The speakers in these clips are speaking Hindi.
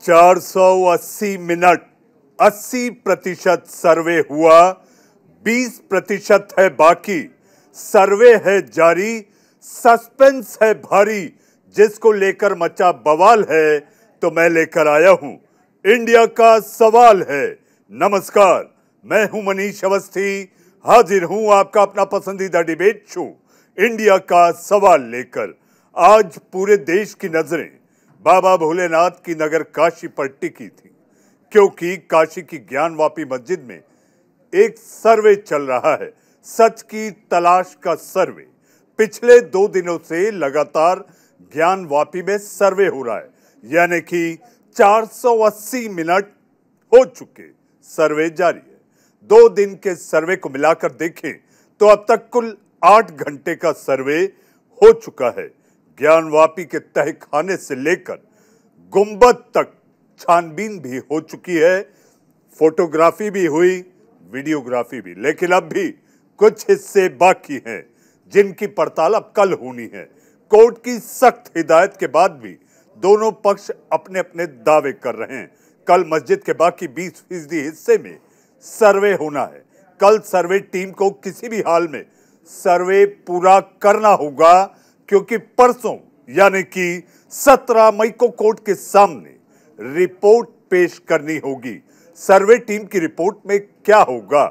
480 मिनट 80% सर्वे हुआ, 20% है बाकी। सर्वे है जारी, सस्पेंस है भारी, जिसको लेकर मचा बवाल है। तो मैं लेकर आया हूं इंडिया का सवाल है। नमस्कार, मैं हूं मनीष अवस्थी, हाजिर हूं आपका अपना पसंदीदा डिबेट शो इंडिया का सवाल लेकर। आज पूरे देश की नजरें बाबा भोलेनाथ की नगर काशी पर टिकी थी, क्योंकि काशी की ज्ञानवापी मस्जिद में एक सर्वे चल रहा है, सच की तलाश का सर्वे। पिछले 2 दिनों से लगातार ज्ञानवापी में सर्वे हो रहा है, यानी कि 480 मिनट हो चुके, सर्वे जारी है। 2 दिन के सर्वे को मिलाकर देखें तो अब तक कुल 8 घंटे का सर्वे हो चुका है। ज्ञानवापी के तहखाने से लेकर गुंबद तक छानबीन भी हो चुकी है, फोटोग्राफी भी हुई, वीडियोग्राफी भी। लेकिन अब भी कुछ हिस्से बाकी हैं, जिनकी पड़ताल अब कल होनी है। कोर्ट की सख्त हिदायत के बाद भी दोनों पक्ष अपने अपने दावे कर रहे हैं। कल मस्जिद के बाकी 20% हिस्से में सर्वे होना है। कल सर्वे टीम को किसी भी हाल में सर्वे पूरा करना होगा, क्योंकि परसों यानी कि 17 मई को कोर्ट के सामने रिपोर्ट पेश करनी होगी। सर्वे टीम की रिपोर्ट में क्या होगा,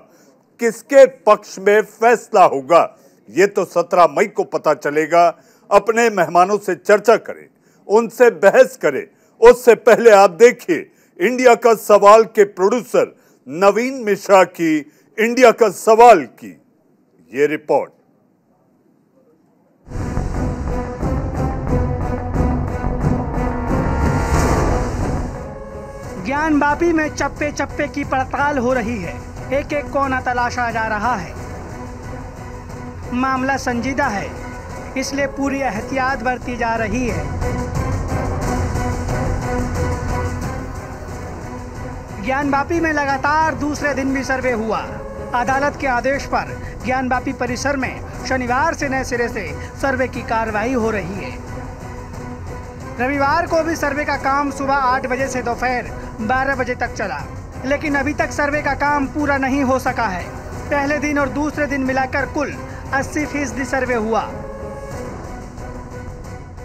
किसके पक्ष में फैसला होगा, ये तो 17 मई को पता चलेगा। अपने मेहमानों से चर्चा करें, उनसे बहस करें। उससे पहले आप देखिए इंडिया का सवाल के प्रोड्यूसर नवीन मिश्रा की इंडिया का सवाल की ये रिपोर्ट। ज्ञानवापी में चप्पे चप्पे की पड़ताल हो रही है, एक एक कोना तलाशा जा रहा है। मामला संजीदा है, इसलिए पूरी एहतियात बरती जा रही है। ज्ञानवापी में लगातार दूसरे दिन भी सर्वे हुआ। अदालत के आदेश पर ज्ञानवापी परिसर में शनिवार से नए सिरे से सर्वे की कार्रवाई हो रही है। रविवार को भी सर्वे का काम सुबह 8 बजे से दोपहर 12 बजे तक चला, लेकिन अभी तक सर्वे का काम पूरा नहीं हो सका है। पहले दिन और दूसरे दिन मिलाकर कुल 80% सर्वे हुआ।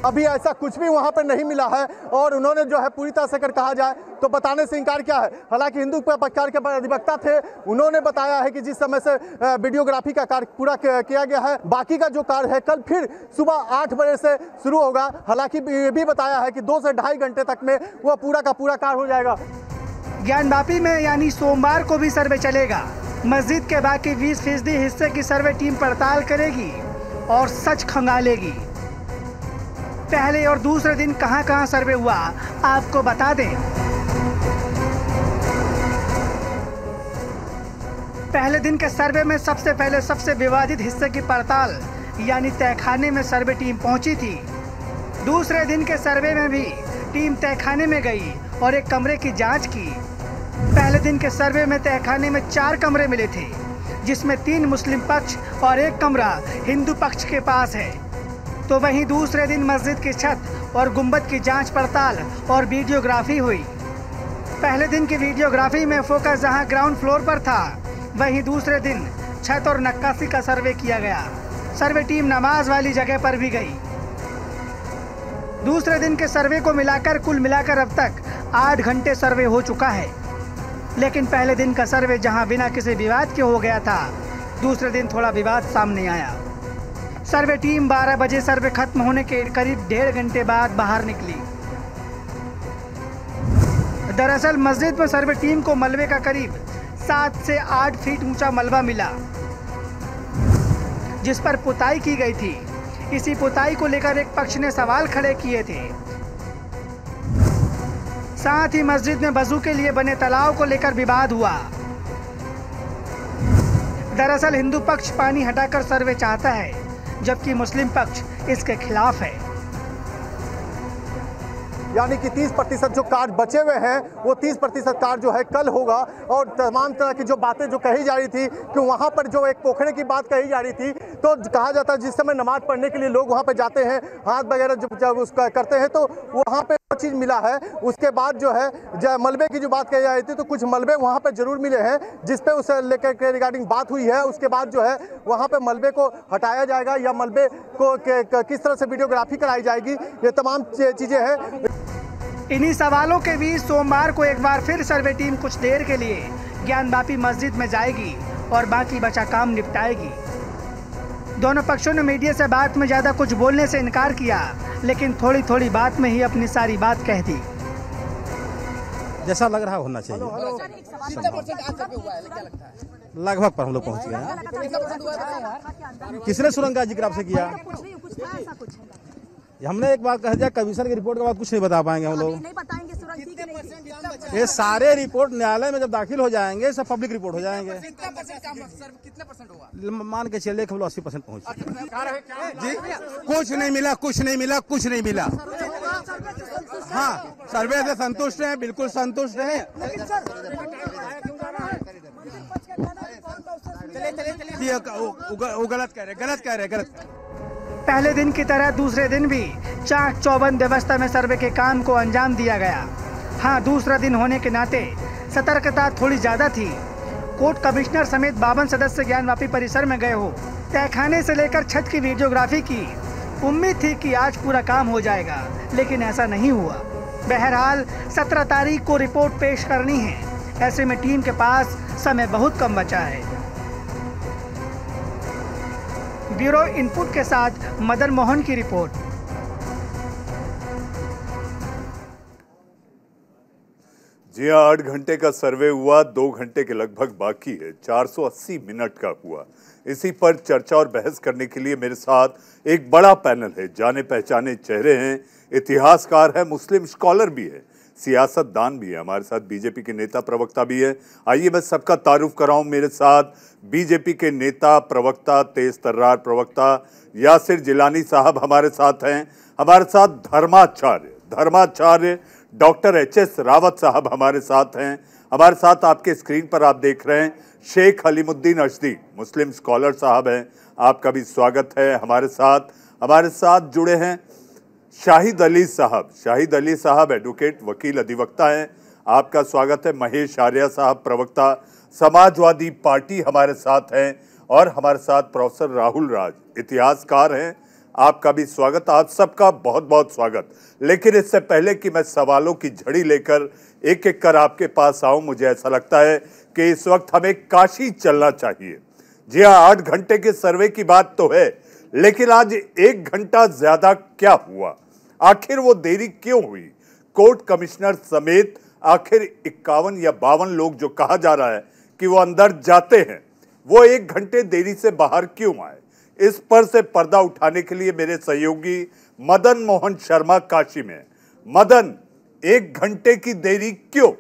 अभी ऐसा कुछ भी वहां पर नहीं मिला है और उन्होंने जो है पूरी तरह से अगर कहा जाए तो बताने से इनकार किया है। हालांकि हिंदू पक्षकार के अधिवक्ता थे, उन्होंने बताया है कि जिस समय से वीडियोग्राफी का कार्य पूरा किया गया है, बाकी का जो कार्य है कल फिर सुबह 8 बजे से शुरू होगा। हालांकि ये भी बताया है कि 2 से ढाई घंटे तक में वह पूरा का पूरा कार्य हो जाएगा। ज्ञानवापी में यानी सोमवार को भी सर्वे चलेगा। मस्जिद के बाकी 20% हिस्से की सर्वे टीम पड़ताल करेगी और सच खंगालेगी। पहले और दूसरे दिन कहां कहां सर्वे हुआ आपको बता दें। पहले दिन के सर्वे में सबसे पहले सबसे विवादित हिस्से की पड़ताल यानी तहखाने में सर्वे टीम पहुंची थी। दूसरे दिन के सर्वे में भी टीम तहखाने में गई और एक कमरे की जांच की। पहले दिन के सर्वे में तहखाने में 4 कमरे मिले थे, जिसमें 3 मुस्लिम पक्ष और 1 कमरा हिंदू पक्ष के पास है। तो वहीं दूसरे दिन मस्जिद की छत और गुंबद की जांच पड़ताल और वीडियोग्राफी हुई। पहले दिन की वीडियोग्राफी में फोकस जहां ग्राउंड फ्लोर पर था, वहीं दूसरे दिन छत और नक्काशी का सर्वे किया गया। सर्वे टीम नमाज वाली जगह पर भी गई। दूसरे दिन के सर्वे को मिलाकर कुल मिलाकर अब तक 8 घंटे सर्वे हो चुका है। लेकिन पहले दिन का सर्वे जहां बिना किसी विवाद के हो गया था, दूसरे दिन थोड़ा विवाद सामने आया। सर्वे टीम 12 बजे सर्वे खत्म होने के करीब 1.5 घंटे बाद बाहर निकली। दरअसल मस्जिद में सर्वे टीम को मलबे का करीब 7 से 8 फीट ऊंचा मलबा मिला, जिस पर पुताई की गई थी। इसी पुताई को लेकर एक पक्ष ने सवाल खड़े किए थे। साथ ही मस्जिद में वजू के लिए बने तालाब को लेकर विवाद हुआ। दरअसल हिंदू पक्ष पानी हटाकर सर्वे चाहता है, जबकि मुस्लिम पक्ष इसके खिलाफ है। यानी कि 30% जो कार्य बचे हुए हैं वो 30% कार्य जो है कल होगा। और तमाम तरह की जो बातें जो कही जा रही थी कि वहाँ पर जो एक पोखरे की बात कही जा रही थी, तो कहा जाता है जिस समय नमाज पढ़ने के लिए लोग वहाँ पर जाते हैं, हाथ वगैरह जब उसका करते हैं तो वहाँ पे वो चीज़ मिला है। उसके बाद जो है मलबे की जो बात कही जा रही थी, तो कुछ मलबे वहाँ पर जरूर मिले हैं जिस पे उसे लेकर के रिगार्डिंग बात हुई है। उसके बाद जो है वहाँ पे मलबे को हटाया जाएगा या मलबे को किस तरह से वीडियोग्राफी कराई जाएगी, ये तमाम चीजें हैं। इन्हीं सवालों के बीच सोमवार को एक बार फिर सर्वे टीम कुछ देर के लिए ज्ञानवापी मस्जिद में जाएगी और बाकी बचा काम निपटाएगी। दोनों पक्षों ने मीडिया से बात में ज्यादा कुछ बोलने से इनकार किया, लेकिन थोड़ी थोड़ी बात में ही अपनी सारी बात कह दी। जैसा लग रहा होना चाहिए। लगभग पर हम लोग पहुंच गए हैं। किसने सुरंग का जिक्र आपसे किया? हमने एक बात कह दिया, कमीशन की रिपोर्ट के बाद कुछ नहीं बता पाएंगे हम लोग। ये सारे रिपोर्ट न्यायालय में जब दाखिल हो जाएंगे सब पब्लिक रिपोर्ट हो जाएंगे। कितने परसेंट होगा? मान के चलिए 80% पहुँच जी। कुछ नहीं मिला, कुछ नहीं मिला, कुछ नहीं मिला। हाँ, सर्वे से संतुष्ट हैं, बिल्कुल संतुष्ट हैं। वो गलत कह रहे गलत। पहले दिन की तरह दूसरे दिन भी चाक चौबंद व्यवस्था में सर्वे के काम को अंजाम दिया गया। हाँ, दूसरा दिन होने के नाते सतर्कता थोड़ी ज्यादा थी। कोर्ट कमिश्नर समेत 52 सदस्य ज्ञानवापी परिसर में गए हो। तहखाने से लेकर छत की वीडियोग्राफी की। उम्मीद थी कि आज पूरा काम हो जाएगा, लेकिन ऐसा नहीं हुआ। बहरहाल 17 तारीख को रिपोर्ट पेश करनी है। ऐसे में टीम के पास समय बहुत कम बचा है। ब्यूरो इनपुट के साथ मदन मोहन की रिपोर्ट। जी हाँ, 8 घंटे का सर्वे हुआ, 2 घंटे के लगभग बाकी है। 480 मिनट का हुआ। इसी पर चर्चा और बहस करने के लिए मेरे साथ एक बड़ा पैनल है। जाने पहचाने चेहरे हैं, इतिहासकार है, मुस्लिम स्कॉलर भी है, सियासतदान भी है। हमारे साथ बीजेपी के नेता प्रवक्ता भी है। आइए मैं सबका तारुफ कराऊं। मेरे साथ बीजेपी के नेता प्रवक्ता, तेज तर्रार प्रवक्ता यासिर जिलानी साहब हमारे साथ हैं। हमारे साथ धर्माचार्य डॉक्टर एच.एस. रावत साहब हमारे साथ हैं। हमारे साथ आपके स्क्रीन पर आप देख रहे हैं शेख हलीमुद्दीन अशदी, मुस्लिम स्कॉलर साहब हैं। आपका भी स्वागत है। हमारे साथ जुड़े हैं शाहिद अली साहब एडवोकेट, वकील, अधिवक्ता हैं। आपका स्वागत है। महेश आर्या साहब प्रवक्ता, समाजवादी पार्टी हमारे साथ हैं। और हमारे साथ प्रोफेसर राहुल राज, इतिहासकार हैं। आपका भी स्वागत। आप सबका बहुत बहुत स्वागत। लेकिन इससे पहले कि मैं सवालों की झड़ी लेकर एक एक कर आपके पास आऊं, मुझे ऐसा लगता है कि इस वक्त हमें काशी चलना चाहिए। जी हाँ, 8 घंटे के सर्वे की बात तो है, लेकिन आज 1 घंटा ज्यादा क्या हुआ? आखिर वो देरी क्यों हुई? कोर्ट कमिश्नर समेत आखिर 51 या 52 लोग जो कहा जा रहा है कि वो अंदर जाते हैं, वो 1 घंटे देरी से बाहर क्यों आए? इस पर से पर्दा उठाने के लिए मेरे सहयोगी मदन मोहन शर्मा काशी में। मदन, 1 घंटे की देरी क्यों?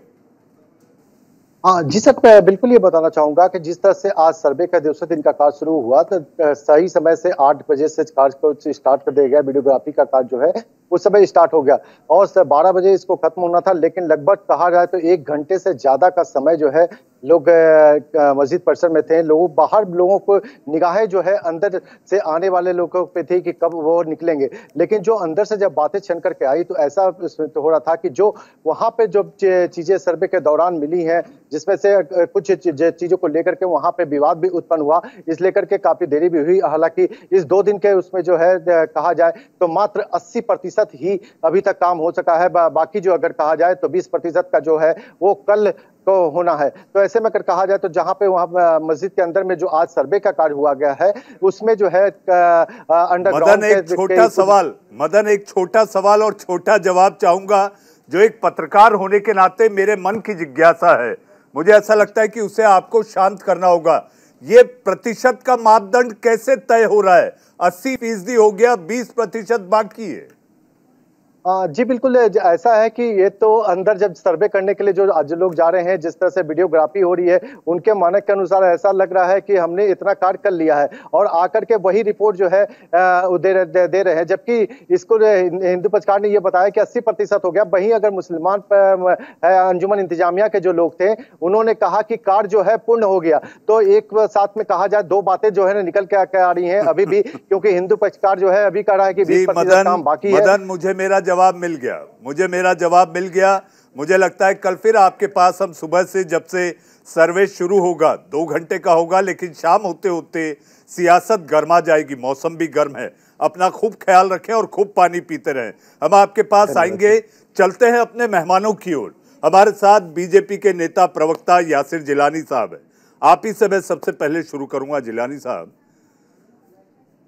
हाँ जी सर, मैं बिल्कुल ये बताना चाहूंगा कि जिस तरह से आज सर्वे का दूसरे दिन का कार्य शुरू हुआ, तो सही समय से 8 बजे से कार्य को स्टार्ट कर दिया गया। वीडियोग्राफी का कार्य जो है उस समय स्टार्ट हो गया और 12 बजे इसको खत्म होना था, लेकिन लगभग कहा जाए तो 1 घंटे से ज्यादा का समय जो है लोग मस्जिद परिसर में थे। लोगों को निगाहें जो है अंदर से आने वाले लोगों पे थी कि कब वो निकलेंगे, लेकिन जो अंदर से जब बातें छन करके आई तो ऐसा हो रहा था कि जो वहां पे जो चीजें सर्वे के दौरान मिली हैं, जिसमें से कुछ चीजों को लेकर के वहां पे विवाद भी उत्पन्न हुआ, इस लेकर के काफी देरी भी हुई। हालांकि इस 2 दिन के उसमें जो है कहा जाए तो मात्र 80% ही अभी तक काम हो सका है। बाकी जो अगर कहा जाए तो 20% का जो है वो कल को होना है। तो ऐसे में अगर कहा जाए तो जहां पे वहां मस्जिद के अंदर में जो आज सर्वे का कार्य हुआ गया है उसमें जो है अंडरग्राउंड मदन एक छोटा सवाल और छोटा जवाब चाहूंगा, जो एक पत्रकार होने के नाते मेरे मन की जिज्ञासा है। मुझे ऐसा लगता है कि उसे आपको शांत करना होगा। ये प्रतिशत का मापदंड कैसे तय हो रहा है? 80% हो गया, 20% बाकी है। जी बिल्कुल, ऐसा है कि ये तो अंदर जब सर्वे करने के लिए जो आज लोग जा रहे हैं, जिस तरह से वीडियोग्राफी हो रही है, उनके मानक के अनुसार ऐसा लग रहा है कि हमने इतना कार्य कर लिया है और आकर के वही रिपोर्ट जो है दे रहे हैं। जबकि इसको हिंदू पक्षकार ने ये बताया कि 80% हो गया। वहीं अगर मुसलमान अंजुमन इंतजामिया के जो लोग थे, उन्होंने कहा कि कार्य जो है पूर्ण हो गया। तो एक साथ में कहा जाए, दो बातें जो है ना निकल के आ रही हैं अभी भी, क्योंकि हिंदू पक्षकार जो है अभी कह रहा है कि 20% काम बाकी है। मदन, मुझे मेरा जवाब मिल गया। मुझे लगता है कल फिर आपके पास हम सुबह से, जब से सर्वे शुरू होगा 2 घंटे का होगा, लेकिन शाम होते होते सियासत गर्मा जाएगी। मौसम भी गर्म है, अपना खूब ख्याल रखें और खूब पानी पीते रहें। हम आपके पास आएंगे। चलते हैं अपने मेहमानों की ओर। हमारे साथ बीजेपी के नेता प्रवक्ता यासिर जिलानी साहब है। आप ही से मैं सबसे पहले शुरू करूंगा। जिलानी साहब,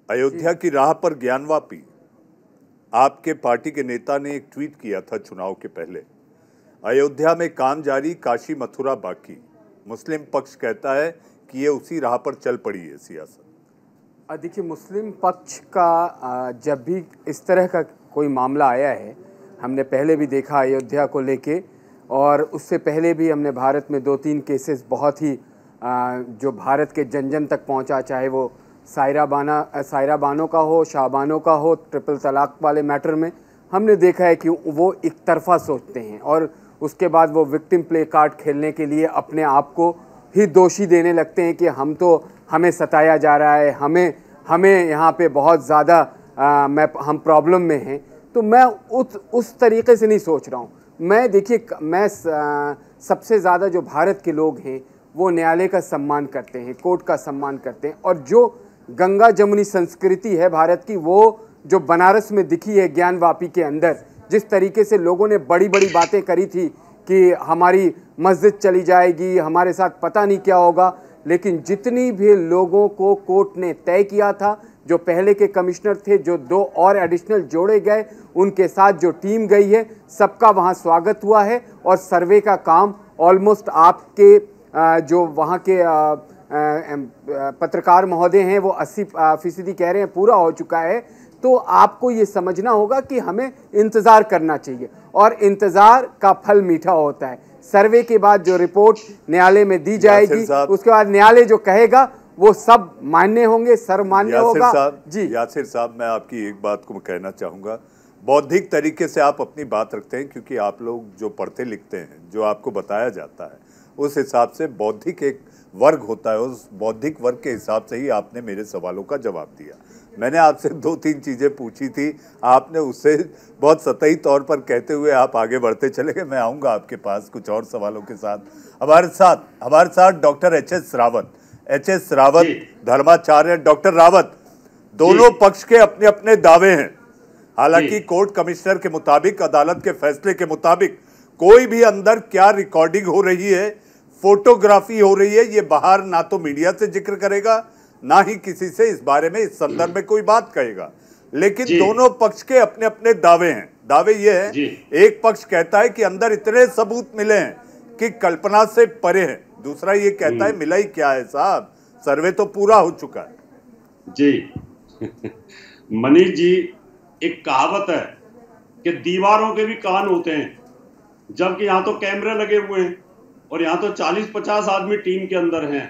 अयोध्या की राह पर ज्ञानवापी, आपके पार्टी के नेता ने एक ट्वीट किया था चुनाव के पहले, अयोध्या में काम जारी, काशी मथुरा बाकी। मुस्लिम पक्ष कहता है कि ये उसी राह पर चल पड़ी है सियासत। देखिए, मुस्लिम पक्ष का जब भी इस तरह का कोई मामला आया है, हमने पहले भी देखा अयोध्या को लेके, और उससे पहले भी हमने भारत में 2-3 केसेस बहुत ही जो भारत के जन जन तक पहुंचा, चाहे वो सायरा बानो का हो, शाहबानो का हो, ट्रिपल तलाक वाले मैटर में हमने देखा है कि वो एक तरफा सोचते हैं और उसके बाद वो विक्टिम प्ले कार्ड खेलने के लिए अपने आप को ही दोषी देने लगते हैं कि हमें सताया जा रहा है, हमें यहाँ पे बहुत ज़्यादा हम प्रॉब्लम में हैं। तो मैं उस तरीके से नहीं सोच रहा हूँ। मैं सबसे ज़्यादा जो भारत के लोग हैं वो न्यायालय का सम्मान करते हैं, कोर्ट का सम्मान करते हैं, और जो गंगा जमुनी संस्कृति है भारत की, वो जो बनारस में दिखी है ज्ञानवापी के अंदर, जिस तरीके से लोगों ने बड़ी बड़ी बातें करी थी कि हमारी मस्जिद चली जाएगी, हमारे साथ पता नहीं क्या होगा, लेकिन जितनी भी लोगों को कोर्ट ने तय किया था, जो पहले के कमिश्नर थे, जो 2 और एडिशनल जोड़े गए, उनके साथ जो टीम गई है, सबका वहाँ स्वागत हुआ है। और सर्वे का काम ऑलमोस्ट आपके जो वहाँ के पत्रकार महोदय हैं वो 80% कह रहे हैं पूरा हो चुका है। तो आपको ये समझना होगा कि हमें इंतज़ार करना चाहिए और इंतज़ार का फल मीठा होता है। सर्वे के बाद जो रिपोर्ट न्यायालय में दी जाएगी, उसके बाद न्यायालय जो कहेगा वो सब मान्य होंगे, सर्वमान्य होगा। जी यासिर साहब, मैं आपकी एक बात को कहना चाहूँगा। बौद्धिक तरीके से आप अपनी बात रखते हैं, क्योंकि आप लोग जो पढ़ते लिखते हैं, जो आपको बताया जाता है, उस हिसाब से बौद्धिक एक वर्ग होता है, उस बौद्धिक वर्ग के हिसाब से ही आपने मेरे सवालों का जवाब दिया। मैंने आपसे 2-3 चीज़ें पूछी थी, आपने उससे बहुत सतही तौर पर कहते हुए आप आगे बढ़ते चले गए। मैं आऊँगा आपके पास कुछ और सवालों के साथ। हमारे साथ डॉक्टर एच.एस. रावत, धर्माचार्य। डॉक्टर रावत, दोनों पक्ष के अपने अपने दावे हैं। हालांकि कोर्ट कमिश्नर के मुताबिक, अदालत के फैसले के मुताबिक, कोई भी अंदर क्या रिकॉर्डिंग हो रही है, फोटोग्राफी हो रही है, ये बाहर ना तो मीडिया से जिक्र करेगा, ना ही किसी से इस बारे में, इस संदर्भ में कोई बात कहेगा। लेकिन दोनों पक्ष के अपने अपने दावे हैं। दावे ये है, एक पक्ष कहता है कि अंदर इतने सबूत मिले हैं कि कल्पना से परे हैं, दूसरा ये कहता है मिला ही क्या है साहब, सर्वे तो पूरा हो चुका है। जी मनीष जी, एक कहावत है कि दीवारों के भी कान होते हैं, जबकि यहाँ तो कैमरे लगे हुए हैं और यहाँ तो 40-50 आदमी टीम के अंदर हैं।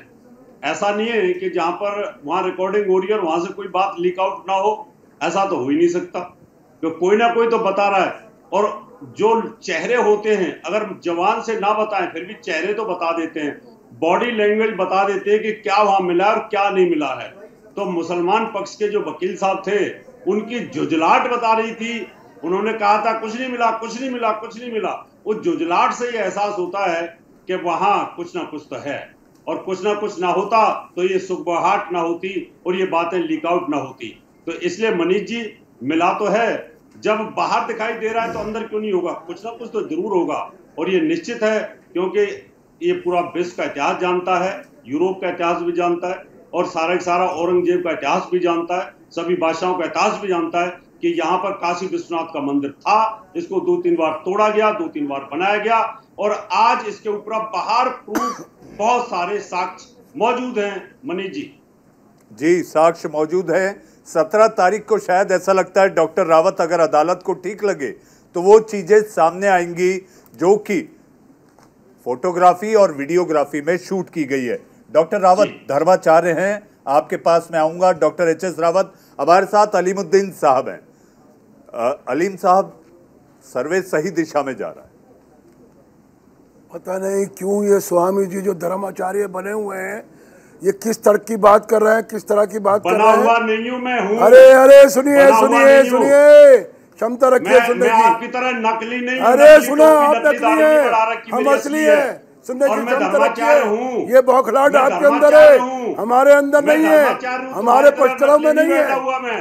ऐसा नहीं है कि जहाँ पर वहाँ रिकॉर्डिंग हो रही है और वहाँ से कोई बात लीक आउट ना हो, ऐसा तो हो ही नहीं सकता, तो कोई ना कोई तो बता रहा है। और जो चेहरे होते हैं, अगर जवान से ना बताएं फिर भी चेहरे तो बता देते हैं, बॉडी लैंग्वेज बता देते हैं कि क्या वहाँ मिला और क्या नहीं मिला है। तो मुसलमान पक्ष के जो वकील साहब थे, उनकी झुंझलाहट बता रही थी। उन्होंने कहा था कुछ नहीं मिला, कुछ नहीं मिला, कुछ नहीं मिला। उस झुंझलाहट से ये एहसास होता है कि वहां कुछ ना कुछ तो है, और कुछ ना कुछ ना होता तो ये सुबहाट ना होती और ये बातें लीक आउट ना होती। तो इसलिए मनीष जी, मिला तो है, जब बाहर दिखाई दे रहा है तो अंदर क्यों नहीं होगा, कुछ ना कुछ तो जरूर होगा। और ये निश्चित है, क्योंकि ये पूरा विश्व का इतिहास जानता है, यूरोप का इतिहास भी जानता है, और सारा औरंगजेब का इतिहास भी जानता है, सभी बादशाहों का इतिहास भी जानता है कि यहाँ पर काशी विश्वनाथ का मंदिर था, इसको 2-3 बार तोड़ा गया, 2-3 बार बनाया गया, और आज इसके ऊपर बाहर प्रूफ बहुत सारे साक्ष्य मौजूद हैं। मनीष जी, साक्ष्य मौजूद हैं। 17 तारीख को शायद ऐसा लगता है डॉक्टर रावत, अगर अदालत को ठीक लगे तो वो चीजें सामने आएंगी जो कि फोटोग्राफी और वीडियोग्राफी में शूट की गई है। डॉक्टर रावत धर्माचार्य हैं, आपके पास मैं आऊंगा। Doctor H S. रावत, हमारे साथ अलीमुद्दीन साहब हैं। अलीम साहब, सर्वे सही दिशा में जा रहा है। पता नहीं क्यों ये स्वामी जी जो धर्माचार्य बने हुए हैं, ये किस तरह की बात कर रहे हैं, किस तरह की बात कर रहे हैं। बना हुआ नहीं हूं मैं हूं। अरे सुनिए सुनिए सुनिए, क्षमता रखिए सुनने की। आपकी तरह नकली नहीं। अरे सुनो, आप नकली है, हम असली है। सुनने की क्षमता रखिए। ये बौखलाहट आपके अंदर है, हमारे अंदर नहीं है, हमारे पश्चिमों में नहीं है।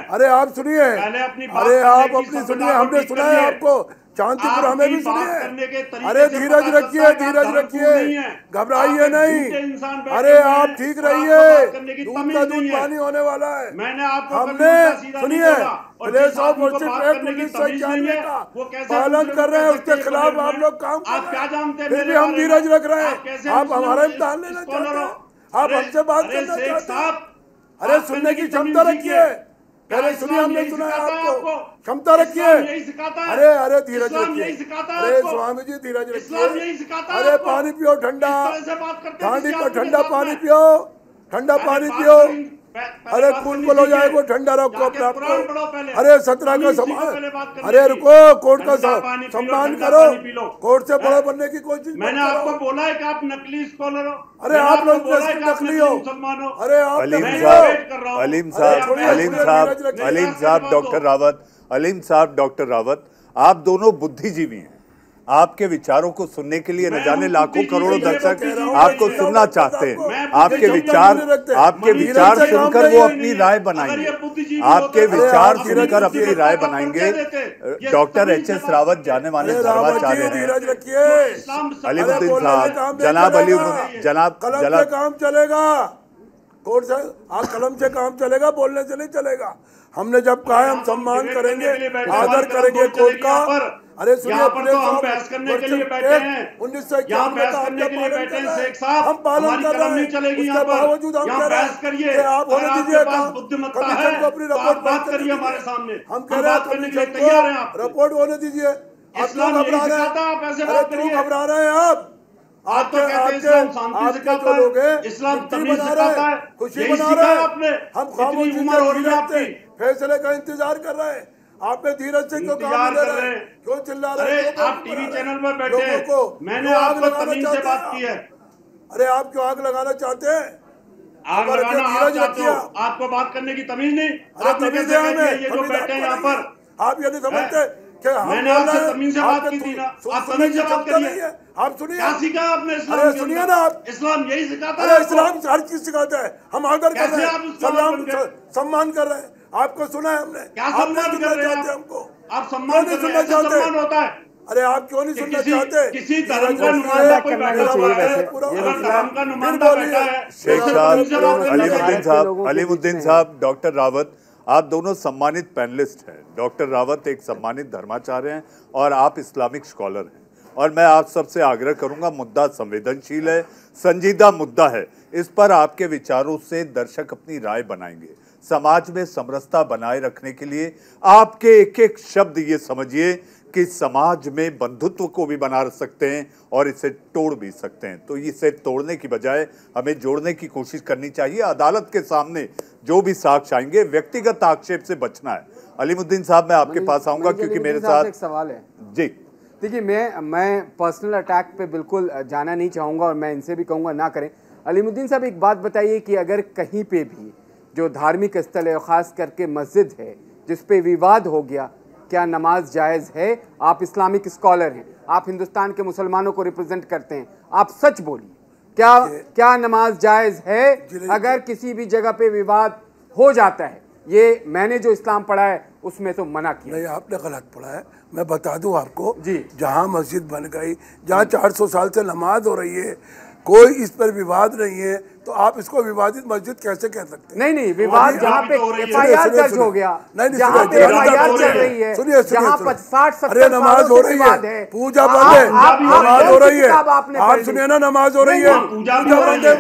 अरे आप सुनिए, अरे आप अपनी सुनिए, हमने सुना है आपको, शांतिपुर हमें भी सुनिए। अरे धीरज रखिए, धीरज रखिए, घबराइए नहीं। अरे आप ठीक रहिए, दूध का दूध पानी होने वाला है। हमने सुनिए प्लेस ऑफ वर्शिप एक्ट 1991 का पालन कर रहे हैं, उसके खिलाफ आप लोग काम कर रहे हैं, फिर भी हम धीरज रख रहे हैं। आप हमारा इम्तिहान लेना चाहते हैं, आप हमसे बात करना चाहते हैं। अरे सुनने की क्षमता रखिए, पहले सुनिए, हमने सुना है आपको, क्षमता रखिए। अरे धीरज रखिए, अरे स्वामी जी धीरज रखिए। अरे पानी पियो, ठंडा ठंडा पानी पियो, ठंडा पानी पियो। अरे खून को लो जाए वो ठंडा रखो अपने आप को। अरे 17 का सम्मान, अरे रुको, कोर्ट का सम्मान करो, कोर्ट से बड़ा बनने की कोशिश। मैंने आपको बोला है कि आप नकली स्कॉलर हो। अरे आप लोग नकली हो। अरे आप अलीम साहब, डॉक्टर रावत, अलीम साहब, डॉक्टर रावत, आप दोनों बुद्धिजीवी हैं। आपके विचारों को सुनने के लिए न जाने लाखों करोड़ों दर्शक आपको सुनना चाहते हैं। आपके विचार सुनकर वो अपनी राय बनाएंगे, आपके विचार सुनकर अपनी राय बनाएंगे। Doctor H S. रावत जाने माने धर्माचार्य हैं। अलीमुद्दीन साहब, जनाब काम चलेगा, कोर्ट से कलम से काम चलेगा, बोलने से नहीं चलेगा। हमने जब कहा है हम सम्मान करेंगे, आदर करेंगे कोर्ट का। अरे सुनिए, हम बहस करने के लिए बैठे हैं, 1991 का हम पालन कर रहे हैं, उसके बावजूद हम कह रहे हैं आप होने दीजिए, कमीशन को अपनी रिपोर्ट बात करिए हमारे सामने। हम कह रहे हैं कमीशन को रिपोर्ट होने दीजिए। आप क्यों घबरा रहे हैं, घबरा रहे हैं आप तो कहते हैं शांति सिखाता है, इस्लाम तमीज सिखाता है, खुशी मना रहे हैं आपने। हम खामोशी उम्र हो रही है आपकी, फैसले का इंतजार कर रहे हैं। आप में धीरज से क्यों काम ले रहे हैं, क्यों चिल्ला रहे हैं? आप टीवी चैनल पर बैठे हैं, मैंने आपको तमीज से बात की है। अरे आप क्यों आग लगाना चाहते हैं? आग लगाना आप चाहते हो, आपको बात करने की तमीज नहीं। अरे तमीज है हमें, ये जो बैठे हैं यहाँ पर, आप ये नहीं समझते कि मैंने आपसे तमीज से बात की थी ना, आप तमीज से बात करिए। आप सुनिए, क्या सीखा आपने इस्लाम? अरे सुनिए ना, आप इस्लाम यही सिखाता है। अरे इस्लाम हर चीज सिखाता है, हम आदर कर रहे हैं, सम्मान कर रहे हैं। आपको सुना है हमने, क्या सम्मान कर रहे हैं हमको? आप सम्मान नहीं सुनना चाहते? सम्मान होता है। अरे आप क्यों नहीं सुनना चाहते? किसी धर्म का नुमाइंदा कोई बैठा हुआ है, धर्म का नुमाइंदा बैठा है। शेख साहब, अलीमुद्दीन साहब, डॉक्टर रावत, आप दोनों सम्मानित पैनलिस्ट हैं। डॉक्टर रावत एक सम्मानित धर्माचार्य हैं और आप इस्लामिक स्कॉलर हैं। और मैं आप सबसे आग्रह करूंगा, मुद्दा संवेदनशील है, संजीदा मुद्दा है, इस पर आपके विचारों से दर्शक अपनी राय बनाएंगे। समाज में समरसता बनाए रखने के लिए आपके एक एक शब्द ये समझिए कि समाज में बंधुत्व को भी बना सकते हैं और इसे तोड़ भी सकते हैं। तो इसे तोड़ने की बजाय हमें जोड़ने की कोशिश करनी चाहिए। अदालत के सामने जो भी साक्ष्य आएंगे, व्यक्तिगत आक्षेप से बचना है। अलीमुद्दीन साहब, मैं आपके पास आऊंगा क्योंकि मेरे साथ एक सवाल है। जी देखिए, मैं पर्सनल अटैक पे बिल्कुल जाना नहीं चाहूँगा और मैं इनसे भी कहूँगा ना करें। अलीमुद्दीन साहब, एक बात बताइए कि अगर कहीं पे भी जो धार्मिक स्थल है, ख़ास करके मस्जिद है, जिस पे विवाद हो गया, क्या नमाज जायज़ है? आप इस्लामिक स्कॉलर हैं, आप हिंदुस्तान के मुसलमानों को रिप्रेजेंट करते हैं, आप सच बोलिए, क्या नमाज जायज़ है अगर किसी भी जगह पे विवाद हो जाता है? ये मैंने जो इस्लाम पढ़ा है उसमें तो मना किया। नहीं, आपने गलत पढ़ा है। मैं बता दूं आपको जी, जहां मस्जिद बन गई, जहां 400 साल से नमाज हो रही है, कोई इस पर विवाद नहीं है, तो आप इसको विवादित मस्जिद कैसे कह सकते हैं? नहीं, विवाद जहाँ पे FIR दर्ज हो गया, जहाँ पे FIR चल रही है, जहाँ 60-70 नमाज हो रही है, पूजा बंद है, नमाज हो रही है, आप सुनिए ना, नमाज हो रही है, पूजा बंद है,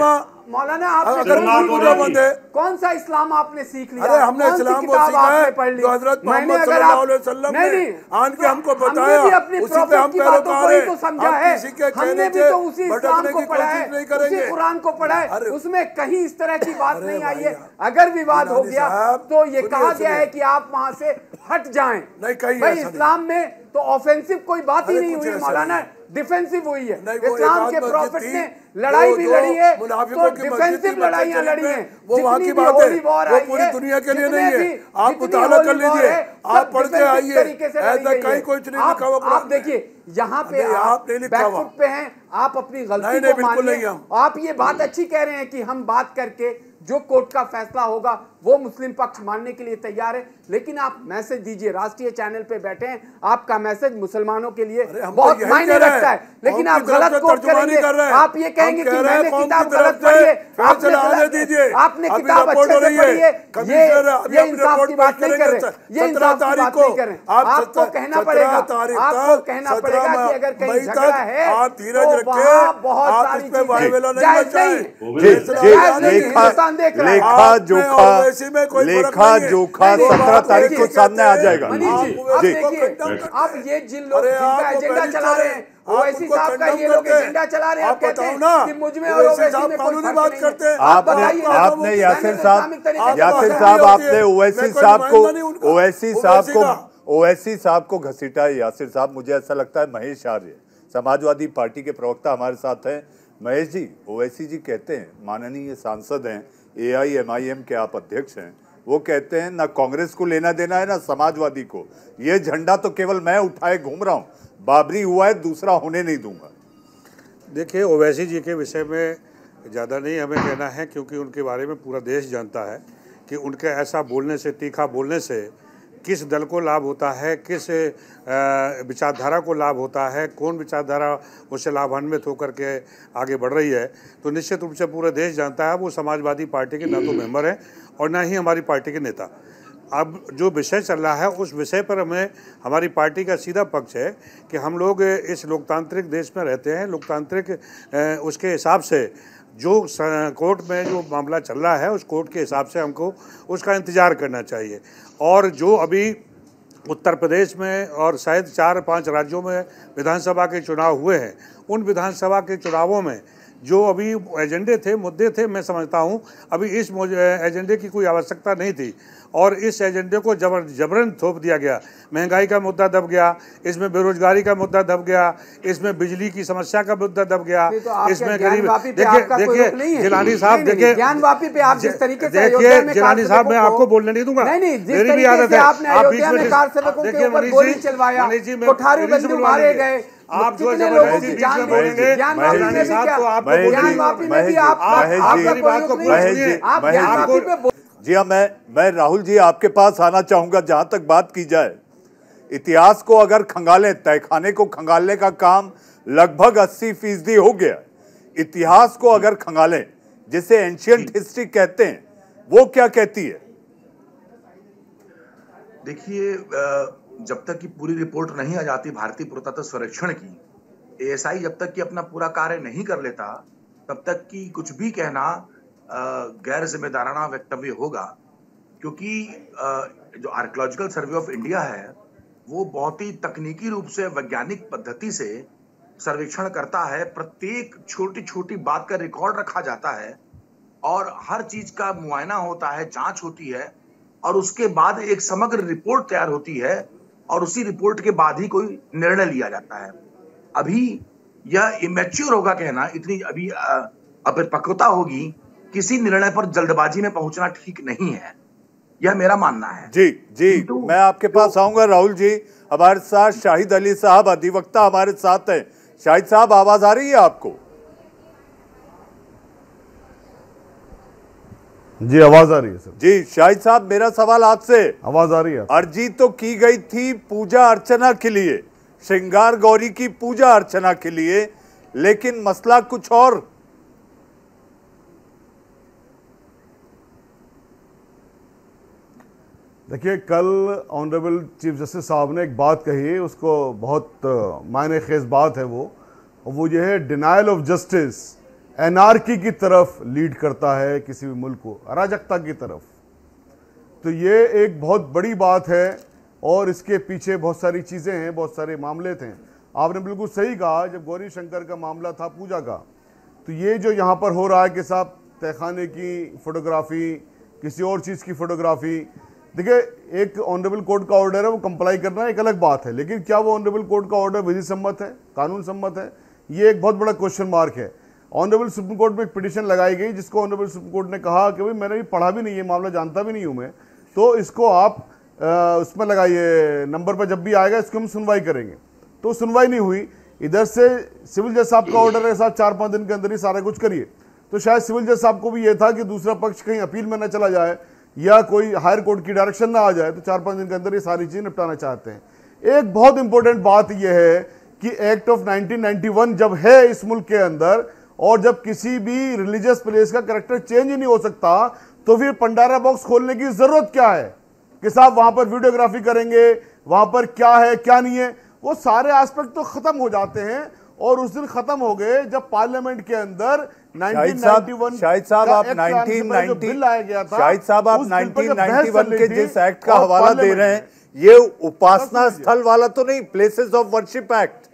मौलाना अगर पूजा बंद है कौन सा इस्लाम आपने सीख लिया? अरे हमने इस्लाम को सीखा है जो हजरत मोहम्मद सल्लल्लाहु अलैहि वसल्लम ने आन के हमको बताया, उसी पे हम पैरोकार हैं। तो समझा है, हमने भी तो उसी इस्लाम को पढ़ा है, उसी कुरान को पढ़ा है, उसमें कहीं इस तरह की बात नहीं आई है। अगर विवाद हो गया तो ये कहा गया है कि आप वहां से हट जाएं। भाई इस्लाम में तो ऑफेंसिव कोई बात ही नहीं हुई मौलाना, डिफेंसिव हुई है। इस्लाम के प्रॉफिट ने लड़ाई भी लड़ी है तो डिफेंसिव लड़ाइयां लड़ी हैं। वो वहाँ की बात है, वो पूरी दुनिया के लिए नहीं है। आप मुताला कर लीजिए, आप पढ़ के आइए, ऐसा कहीं कुछ नहीं लिखा हुआ। आप देखिए यहाँ पे आप बैकफुट पे हैं, आप अपनी गलती को मानिए। आप ये बात अच्छी कह रहे हैं कि हम बात करके जो कोर्ट का फैसला होगा वो मुस्लिम पक्ष मानने के लिए तैयार है, लेकिन आप मैसेज दीजिए। राष्ट्रीय चैनल पे बैठे हैं, आपका मैसेज मुसलमानों के लिए बहुत मायने रखता है, लेकिन आप गलत कोट करेंगे। आप ये कहेंगे कि मैंने किताब गलत पढ़ी है, आपने किताब अच्छे से पढ़ी है, ये इंसाफ की बात नहीं कर रहे, ये इंसाफ की बात नहीं कर रहे। आपको कहना पड़ेगा, आपको कहना पड़ेगा कि अगर कहीं झगड़ा है तो वहाँ बहुत सारी चीजें जायज नहीं है। लेखा जोखा 17 तारीख को सामने आ जाएगा। अब ये जिन लोग जिनका एजेंडा चला रहे हैं, ओवैसी साहब का ये लोग एजेंडा चला रहे हैं, आप कहते हैं कि मुझ में और ओवैसी में कोई फर्क नहीं है। आपने यासिर साहब आपने ओवैसी साहब को घसीटा है। यासिर साहब, मुझे ऐसा लगता है महेश आर्य समाजवादी पार्टी के प्रवक्ता हमारे साथ हैं। महेश जी, ओवैसी जी कहते हैं, माननीय सांसद हैं, AIMIM के आप अध्यक्ष हैं, वो कहते हैं ना कांग्रेस को लेना देना है ना समाजवादी को, ये झंडा तो केवल मैं उठाए घूम रहा हूँ, बाबरी हुआ है दूसरा होने नहीं दूंगा। देखिए, ओवैसी जी के विषय में ज़्यादा नहीं हमें कहना है, क्योंकि उनके बारे में पूरा देश जानता है कि उनके ऐसा बोलने से, तीखा बोलने से किस दल को लाभ होता है, किस विचारधारा को लाभ होता है, कौन विचारधारा उससे लाभान्वित होकर के आगे बढ़ रही है। तो निश्चित रूप से पूरा देश जानता है वो समाजवादी पार्टी के ना तो मेंबर हैं और ना ही हमारी पार्टी के नेता। अब जो विषय चल रहा है उस विषय पर हमें हमारी पार्टी का सीधा पक्ष है कि हम लोग इस लोकतांत्रिक देश में रहते हैं। लोकतांत्रिक उसके हिसाब से जो कोर्ट में जो मामला चल रहा है उस कोर्ट के हिसाब से हमको उसका इंतज़ार करना चाहिए। और जो अभी उत्तर प्रदेश में और शायद 4-5 राज्यों में विधानसभा के चुनाव हुए हैं, उन विधानसभा के चुनावों में जो अभी एजेंडे थे, मुद्दे थे, मैं समझता हूं अभी इस एजेंडे की कोई आवश्यकता नहीं थी और इस एजेंडे को जबरन थोप दिया गया। महंगाई का मुद्दा दब गया, इसमें बेरोजगारी का मुद्दा दब गया, इसमें बिजली की समस्या का मुद्दा दब गया, इसमें गरीब। देखिए जिलानी साहब, देखिए जिलानी साहब, मैं आपको बोलने नहीं दूंगा, मेरी भी आदत है। आप बीच में देखिए मनीष जी, आप जो जबरदस्ती बीच में बोलेंगे जिलानी साहब तो आपको जी हाँ, मैं राहुल जी आपके पास आना चाहूंगा। जहां तक बात की जाए, इतिहास को अगर खंगालें, तहखाने को खंगालने का काम लगभग 80% हो गया। इतिहास को अगर खंगालें, जिसे एंशियंट हिस्ट्री कहते हैं, वो क्या कहती है? देखिए, जब तक की पूरी रिपोर्ट नहीं आ जाती भारतीय पुरातत्व सर्वेक्षण की, ASI जब तक कि अपना पूरा कार्य नहीं कर लेता, तब तक की कुछ भी कहना गैर जिम्मेदाराना वक्तव्य होगा। क्योंकि जो आर्कियोलॉजिकल सर्वे ऑफ इंडिया है वो बहुत ही तकनीकी रूप से, वैज्ञानिक पद्धति से सर्वेक्षण करता है। प्रत्येक छोटी छोटी बात का रिकॉर्ड रखा जाता है और हर चीज का मुआयना होता है, जांच होती है और उसके बाद एक समग्र रिपोर्ट तैयार होती है और उसी रिपोर्ट के बाद ही कोई निर्णय लिया जाता है। अभी यह इमेच्योर होगा कहना, इतनी अभी अपरिपक्वता होगी, किसी निर्णय पर जल्दबाजी में पहुंचना ठीक नहीं है, यह मेरा मानना है। जी, मैं आपके पास आऊंगा। राहुल जी, हमारे साथ शाहिद अली साहब, अधिवक्ता हमारे साथ हैं। शाहिद साहब, आवाज आ रही है आपको? जी, आवाज आ रही है सर। जी शाहिद साहब, मेरा सवाल आपसे, आवाज आ रही है? अर्जी तो की गई थी पूजा अर्चना के लिए, श्रृंगार गौरी की पूजा अर्चना के लिए, लेकिन मसला कुछ और। देखिए, कल ऑनरेबल चीफ जस्टिस साहब ने एक बात कही, उसको बहुत मायने खेज बात है वो ये है डिनायल ऑफ जस्टिस एनार्की की तरफ लीड करता है, किसी भी मुल्क को अराजकता की तरफ। तो ये एक बहुत बड़ी बात है और इसके पीछे बहुत सारी चीज़ें हैं, बहुत सारे मामले थे। आपने बिल्कुल सही कहा, जब गौरी शंकर का मामला था पूजा का, तो ये जो यहाँ पर हो रहा है कि साहब तहखाने की फ़ोटोग्राफ़ी, किसी और चीज़ की फ़ोटोग्राफ़ी, देखिए एक ऑनरेबल कोर्ट का ऑर्डर है, वो कंप्लाई करना एक अलग बात है, लेकिन क्या वो ऑनरेबल कोर्ट का ऑर्डर विधि सम्मत है, कानून सम्मत है, ये एक बहुत बड़ा क्वेश्चन मार्क है। ऑनरेबल सुप्रीम कोर्ट में एक पिटीशन लगाई गई जिसको ऑनरेबल सुप्रीम कोर्ट ने कहा कि भाई मैंने भी पढ़ा भी नहीं है, मामला जानता भी नहीं हूँ मैं, तो इसको आप उसमें लगाइए, नंबर पर जब भी आएगा इसको हम सुनवाई करेंगे। तो सुनवाई नहीं हुई। इधर से सिविल जज साहब का ऑर्डर है साहब 4-5 दिन के अंदर ही सारा कुछ करिए, तो शायद सिविल जज साहब को भी ये था कि दूसरा पक्ष कहीं अपील में न चला जाए या कोई हायर कोर्ट की डायरेक्शन ना आ जाए, तो 4-5 दिन के अंदर ये सारी चीज़ निपटाना चाहते हैं। एक बहुत इंपॉर्टेंट बात यह है कि एक्ट ऑफ 1991 जब है इस मुल्क के अंदर, और जब किसी भी रिलीजियस प्लेस का कैरेक्टर चेंज ही नहीं हो सकता, तो फिर पंडारा बॉक्स खोलने की जरूरत क्या है कि साहब वहां पर वीडियोग्राफी करेंगे, वहां पर क्या है क्या नहीं है, वो सारे एस्पेक्ट तो खत्म हो जाते हैं। और उस दिन खत्म हो गए जब पार्लियामेंट के अंदर 1991 शाहिद साहब आप 1991 के जिस एक्ट का हवाला दे रहे हैं, ये उपासना स्थल वाला तो नहीं, प्लेसेस ऑफ वर्शिप एक्ट।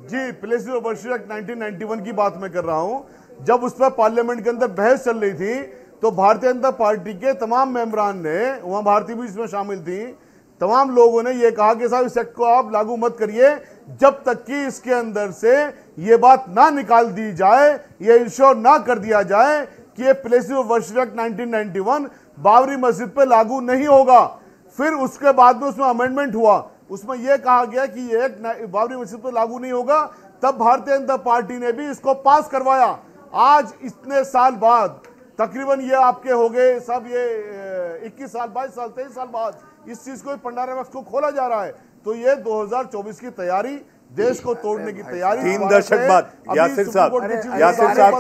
जी, प्लेसेस ऑफ वर्शिप एक्ट 1991 की बात मैं कर रहा हूं। जब उस पर पार्लियामेंट के अंदर बहस चल रही थी, तो भारतीय जनता पार्टी के तमाम मेंबरान ने, वहां भारती भी इसमें शामिल थी, तमाम लोगों ने यह कहा कि साहब इस एक्ट को आप लागू मत करिए जब तक कि इसके अंदर से ये बात ना निकाल दी जाए, ये इंश्योर ना कर दिया जाए कि ये places of worship act 1991 Babri मस्जिद पे लागू नहीं होगा। फिर उसके बाद में उसमें अमेंडमेंट हुआ, उसमें यह कहा गया कि ये एक्ट बाबरी मस्जिद पे लागू नहीं होगा, तब भारतीय जनता पार्टी ने भी इसको पास करवाया। आज इतने साल बाद, तकरीबन ये आपके हो गए सब ये 21 साल 22 साल 23 साल बाद इस चीज को, पंडारा बॉक्स को खोला जा रहा है। तो ये 2024 की तैयारी, देश को तोड़ने की तैयारी 3 दशक बाद। यासिर साहब,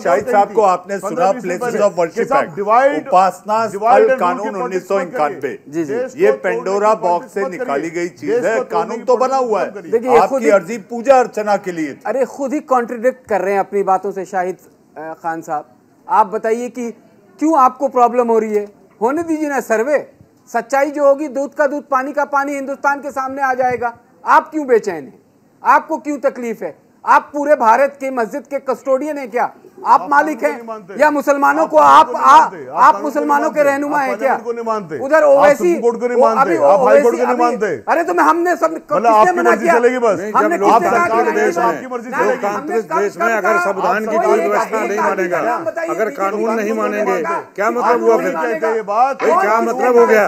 शाहिद साहब को आपने सुना, प्लेसेस ऑफ वर्शिप एक्ट, उपासना स्थल कानून 1991, ये पेंडोरा बॉक्स से निकाली गई चीज है, कानून तो बना हुआ है, आपकी अर्जी पूजा अर्चना के लिए। अरे खुद ही कॉन्ट्रडिक्ट कर रहे हैं अपनी बातों से शाहिद खान साहब। आप बताइए कि क्यों आपको प्रॉब्लम हो रही है? होने दीजिए ना सर्वे, सच्चाई जो होगी, दूध का दूध पानी का पानी हिंदुस्तान के सामने आ जाएगा। आप क्यों बेचैन हैं? आपको क्यों तकलीफ है? आप पूरे भारत के मस्जिद के कस्टोडियन हैं क्या? आप मालिक हैं या मुसलमानों को आप मुसलमानों के रहनुमा हैं क्या? उधर ओवैसी, अभी अरे तो हमने सब किसने मना किया? हमने देश में अगर संविधान की कोई व्यवस्था नहीं मानेगा, अगर कानून नहीं मानेंगे, क्या मतलब हुआ फिर? क्या मतलब हो गया?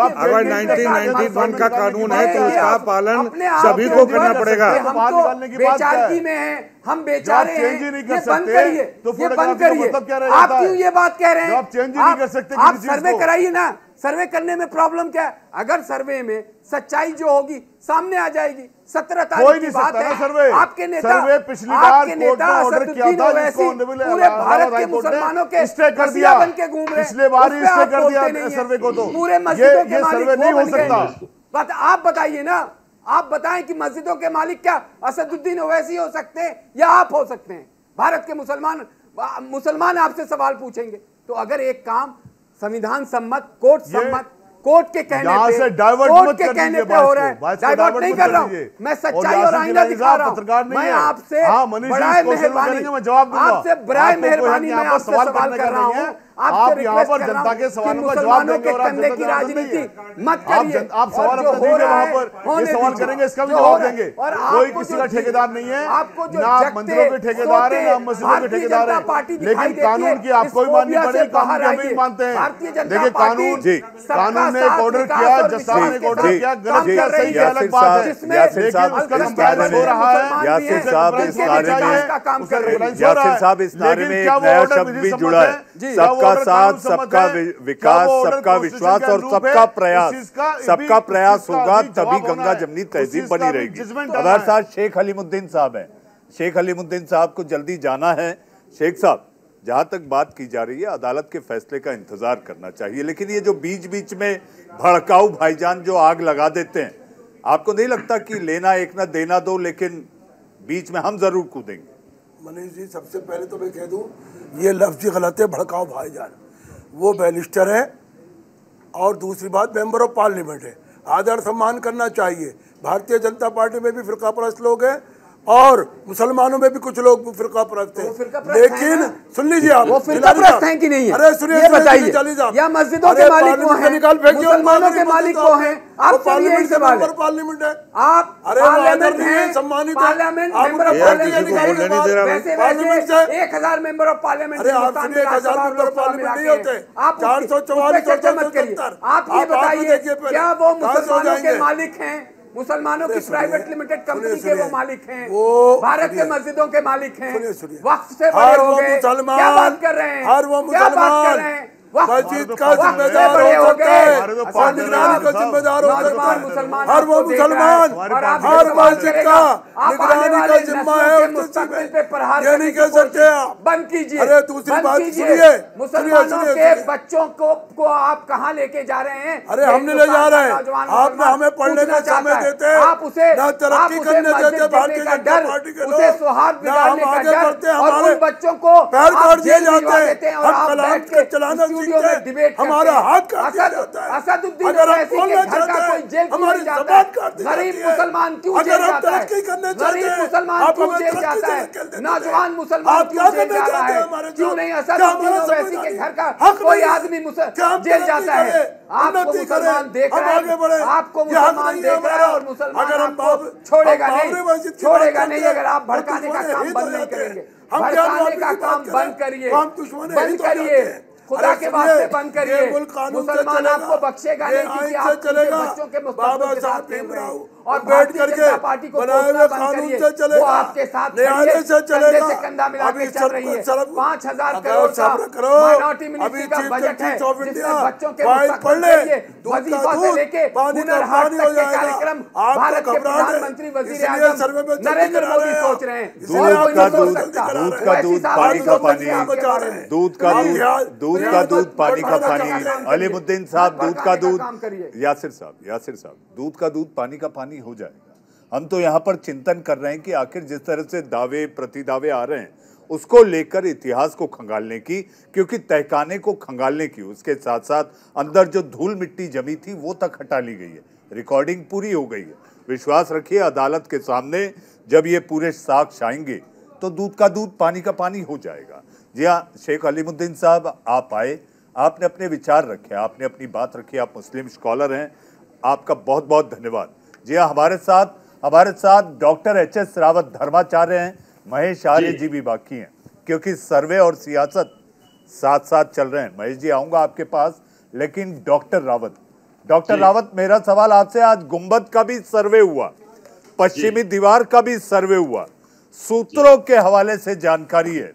अगर 1991 का कानून है तो उसका पालन सभी को करना पड़ेगा। बेचारगी में है, हम बेचारे हैं, ये बंद करिए, ये बंद करिए। आप क्यों ये बात कह रहे हैं? आप चेंज नहीं कर सकते। आप सर्वे कराइए ना, सर्वे करने में प्रॉब्लम क्या है? अगर सर्वे में सच्चाई जो होगी सामने आ जाएगी। 17 तारीख की बात है, आपके नेता असदुद्दीन ओवैसी पूरे भारत के मुसलमानों के रसिया बन के घूम रहे हैं, पिछले बार इससे कर दिया सर्वे को, तो पूरे मस्जिदों के मालिक नहीं हो सकता। आप बताइए ना, आप बताएं कि मस्जिदों के मालिक क्या असदुद्दीन ओवैसी हो सकते हैं या आप हो सकते हैं? भारत के मुसलमान आपसे सवाल पूछेंगे। तो अगर एक काम संविधान सम्मत, कोर्ट सम्मत, कोर्ट के कहने पे हो रहा है, डाइवर्ट नहीं कर रहा हूँ मैं, सच्चाई और आईना दिखा रहा हूँ। मैं आपसे बराए मेहरबानी, आपसे बराए मेहरबानी मैं आपसे सवाल कर रहा हूँ, आपसे रिक्वेस्ट कर रहा हूँ कि मुसलमानों के कंधे की राजनीति मत करिए। आप सवाल वहां पर ये सवाल करेंगे, इसका भी जवाब देंगे। कोई किसी का ठेकेदार नहीं है, ना मंदिरों के ठेकेदार है, ना मस्जिदों के ठेकेदार है, लेकिन कानून की आपको भी माननी पड़ेगी, कानून हम भी मानते हैं। देखिए कानून ने एक ऑर्डर किया, जज साहब ने एक ऑर्डर किया, गलत किया सही किया अलग बात है, लेकिन उसका कंपेरिजन हो रहा है। यासिर साहब इस नारे में एक नया शब्द भी जुड़ा है, सबका साथ, सबका विकास, सबका विश्वास और सबका प्रयास। सबका प्रयास होगा तभी गंगा जमनी तहजीब बनी रहेगी। हमारे साथ शेख हलीमुद्दीन साहब हैं। शेख हलीमुद्दीन साहब को जल्दी जाना है। शेख साहब, जहां तक बात की जा रही है, अदालत के फैसले का इंतजार करना चाहिए, लेकिन ये जो बीच बीच में भड़काऊ भाईजान जो आग लगा देते हैं, आपको नहीं लगता कि लेना एक ना देना दो, लेकिन बीच में हम जरूर कूदेंगे। मनीष जी, सबसे पहले तो मैं कह दूं, ये लफ्ज गलत है, भड़काओ भाईजान। वो बैरिस्टर है और दूसरी बात मेंबर ऑफ पार्लियामेंट है, आदर सम्मान करना चाहिए। भारतीय जनता पार्टी में भी फिरका परस्त लोग हैं और मुसलमानों में भी कुछ लोग फिरका परस्त हैं, लेकिन सुन लीजिए आप, वो फिरका परस्त हैं कि नहीं है? अरे सुनिए, बताइए, या मस्जिदों के मालिक को हैं, मुसलमानों के मालिक को हैं? आप पार्लियामेंट से पार्लियामेंट है, आप पार्लियामेंट हैं, सम्मानित parliament member of parliament, 1000 member of parliament, अरे आप सुनिए, 1000 मेंबर ऑफ पार्लियामेंट नहीं होते, आप 444 चर्चा मत करिए। आप ये बताइए, क्या वो मुसलमानों के मालिक हैं? मुसलमानों की प्राइवेट लिमिटेड कंपनी के वो मालिक हैं, भारत के मस्जिदों के मालिक हैं, वक्फ से बड़े हो गए, क्या बात कर रहे हैं? हर वो मुसलमान मस्जिद का जिम्मेदार हो सकता है और निगरानी का जिम्मेदार हो सकता है। हर वो मुसलमान हर मस्जिद का निगरानी का जिम्मा है, ये नहीं कह सकते आप। बंद कीजिए। अरे दूसरी बात सुनिए, मुसलमानों के बच्चों को आप कहाँ लेके जा रहे हैं? अरे हमने ले जा रहे हैं, आपने हमें पढ़ने का समय देते, आप उसे न तरक्की करने देते भारतीय जनता पार्टी के लोग, न हम आगे बढ़ते, हमारे बच्चों को पैर काट दिए जाते हैं, हम कलाम के चलाना हमारा हाथ काट दिया जाता है। अगर हम बोलना चाहते हैं हमारी ज़बान काट दी जाती है। मुसलमान क्यों अगर हम तरक्की करने चाहते हैं मुसलमान आप क्यों हमें जेल तरक्की जाता है? से निकल देते हैं। नौजवान मुसलमान आप क्यों क्या जेल करना जा रहा चाहते हैं है? हमारे क्यों साथ? नहीं? क्या असदुद्दीन हमारा ओवैसी समझदारी के घर का हक कोई नहीं? आदमी क्या हम जेल तरक्की जाता है? करें, आपको उन्नति मुसलमान करें, देख हम रहा आगे बढ़े, है, आपको ये हक मुसलमान नहीं देख रहा है हमारा। और मुसलमान अगर हम आपको छोड़ेगा बाबरी नहीं, मस्जिद की छोड़ेगा बात नहीं करते अगर आप हैं, भड़काने तो का दुश्मन काम हित बंद हो नहीं जाते हैं। करेंगे, हम भड़काने का की बात काम करें, बंद करिए, तो हम दुश्मन बंद हित हो जाते करिए, हैं। खुदा के वास्ते बंद करिए। मुल्क कानून से मुसलमान चलेगा, आपको बख्शेगा ये नहीं क्योंकि आइन आप से चलेगा। बच्चों के बाबा मुस्तकबिल के साथ साहब खेल रहे भीमराव हैं और बैठ भारतीय करके जनता पार्टी को बनाए हुए कोसना बंद कानून करिए। से चलेगा, वो आपके साथ न्यायालय से कंधे चलेगा। से कंधा मिला अभी के चल रही है। 5000 अगर करोड़ का सब्र करो, माइनॉरिटी अभी मिनिस्ट्री का चीफ बजट है जस्टिस ऑफ जिसमें इंडिया बच्चों के फाइल मुस्तकबिल पढ़ ले, के लिए दूध का वजीफा से दूध, लेके पानी का हुनर हाट पानी हो तक के जाएगा। कार्यक्रम आपको भारत के घबराहट है, प्रधानमंत्री वजीर इसलिए आजम सर्वे में जल्दी नरेंद्र करा मोदी रहे हैं। सोच रहे हैं। इसलिए और आप कोई जल्दी नहीं सोच जल्दी सकता। करा रहे दूध हैं। का वैसी दूध, साहब पानी भी का सोच पानी, सकते हैं आपके बचा बारे रहे में। हैं। दूध का दूध, दूध का दूध, पानी का भड़काने पानी। का काम करिए। अलीमुद्दीन साहब, दूध का भड़काने का दूध, काम करिए। यासिर साहब, दूध का दूध, पानी का पानी हो जाएगा। हम तो यहाँ पर चिंतन कर रहे हैं कि आखिर जिस तरह से दावे प्रतिदावे आ रहे हैं उसको लेकर इतिहास को खंगालने की, क्योंकि तहखाने को खंगालने की, उसके साथ साथ अंदर जो धूल मिट्टी जमी थी वो तक हटा ली गई है। रिकॉर्डिंग पूरी हो गई है। विश्वास रखिए अदालत के सामने जब ये पूरे साक्ष्य आएंगे तो दूध का दूध, पानी का पानी हो जाएगा। जी हाँ, शेख अलीमुद्दीन साहब आप आए, आपने अपने विचार रखे, आपने अपनी बात रखी, आप मुस्लिम स्कॉलर हैं, आपका बहुत बहुत धन्यवाद। जी हाँ, हमारे साथ डॉक्टर HS रावत धर्माचार्य हैं, महेश आर्य जी भी बाकी हैं, क्योंकि सर्वे और सियासत साथ साथ चल रहे हैं। महेश जी आऊंगा आपके पास, लेकिन डॉक्टर रावत मेरा सवाल आपसे, आज गुंबद का भी सर्वे हुआ, पश्चिमी दीवार का भी सर्वे हुआ, सूत्रों के हवाले से जानकारी है,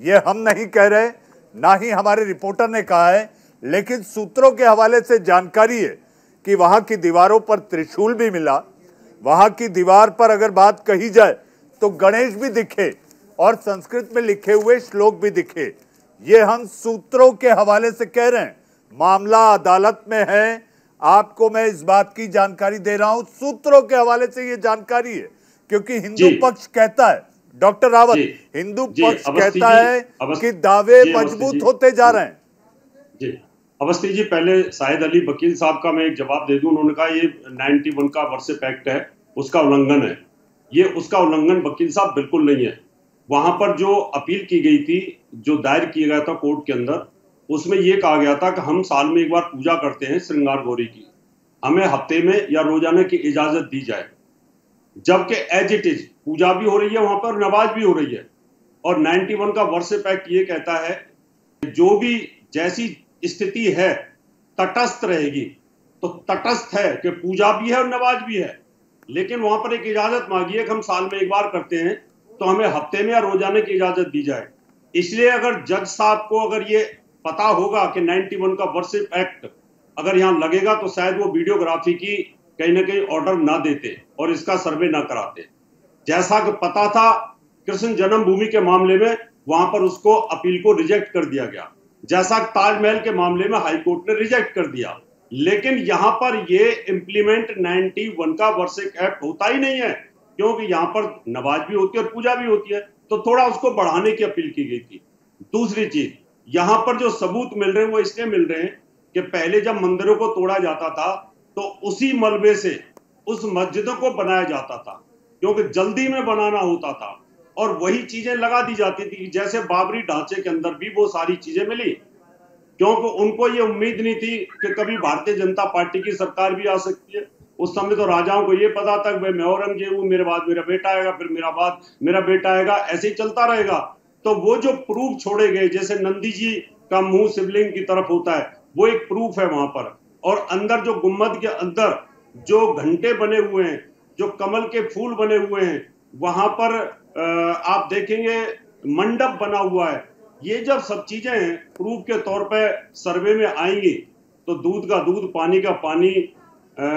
ये हम नहीं कह रहे, ना ही हमारे रिपोर्टर ने कहा है, लेकिन सूत्रों के हवाले से जानकारी है कि वहां की दीवारों पर त्रिशूल भी मिला, वहां की दीवार पर अगर बात कही जाए तो गणेश भी दिखे और संस्कृत में लिखे हुए श्लोक भी दिखे। ये हम सूत्रों के हवाले से कह रहे हैं, मामला अदालत में है, आपको मैं इस बात की जानकारी दे रहा हूं, सूत्रों के हवाले से ये जानकारी है, क्योंकि हिंदू पक्ष कहता है, डॉक्टर रावत, हिंदू पक्ष कहता है कि दावे मजबूत होते जा रहे हैं। जी अवस्थी जी, पहले शाहिद अली वकील साहब का मैं एक जवाब दे दूं। उन्होंने कहा ये 91 का वर्षिप एक्ट है, उसका उल्लंघन है। ये उसका उल्लंघन वकील साहब बिल्कुल नहीं है। वहां पर जो अपील की गई थी, जो दायर किया गया था कोर्ट के अंदर, उसमें यह कहा गया था कि हम साल में एक बार पूजा करते हैं श्रृंगार गौरी की, हमें हफ्ते में या रोजाना की इजाजत दी जाए, जबकि एज इट इज पूजा भी हो रही है वहां पर, नमाज भी हो रही है। और 91 का वर्षिप एक्ट ये कहता है जो भी जैसी स्थिति है तटस्थ रहेगी, तो तटस्थ है कि पूजा भी है और नमाज भी है, लेकिन वहां पर एक इजाजत मांगी है कि हम साल में एक बार करते हैं, तो हमें हफ्ते में या रोजाना की इजाजत दी जाए। इसलिए अगर जज साहब को अगर ये पता होगा कि 91 का वर्षिप एक्ट अगर यहाँ लगेगा, तो शायद वो वीडियोग्राफी की कहीं ना कहीं ऑर्डर ना देते और इसका सर्वे ना कराते। जैसा कि पता था कृष्ण जन्मभूमि के मामले में, वहां पर उसको अपील को रिजेक्ट कर दिया गया, जैसा ताजमहल के मामले में हाईकोर्ट ने रिजेक्ट कर दिया। लेकिन यहां पर ये इंप्लीमेंट 91 का वर्षिप एक्ट होता ही नहीं है। क्योंकि यहाँ पर नमाज भी होती है और पूजा भी होती है, तो थोड़ा उसको बढ़ाने की अपील की गई थी। दूसरी चीज, यहाँ पर जो सबूत मिल रहे हैं वो इसलिए मिल रहे हैं कि पहले जब मंदिरों को तोड़ा जाता था तो उसी मलबे से उस मस्जिदों को बनाया जाता था, क्योंकि जल्दी में बनाना होता था और वही चीजें लगा दी जाती थी। जैसे बाबरी ढांचे के अंदर भी वो सारी चीजें मिली, क्योंकि उनको ये उम्मीद नहीं थी कि कभी भारतीय जनता पार्टी की सरकार भी आ सकती है। उस समय तो राजाओं को ये पता था कि मैं औरंगजेब हूं, मेरे बाद मेरा बेटा आएगा, फिर मेरा बेटा आएगा, ऐसे ही चलता रहेगा। तो वो जो प्रूफ छोड़े गए, जैसे नंदी जी का मुंह शिवलिंग की तरफ होता है, वो एक प्रूफ है वहां पर। और अंदर जो गुम्मद के अंदर जो घंटे बने हुए हैं, जो कमल के फूल बने हुए हैं, वहां पर आप देखेंगे मंडप बना हुआ है। ये जब सब चीजें प्रूफ के तौर पे सर्वे में आएंगी तो दूध का दूध, पानी का पानी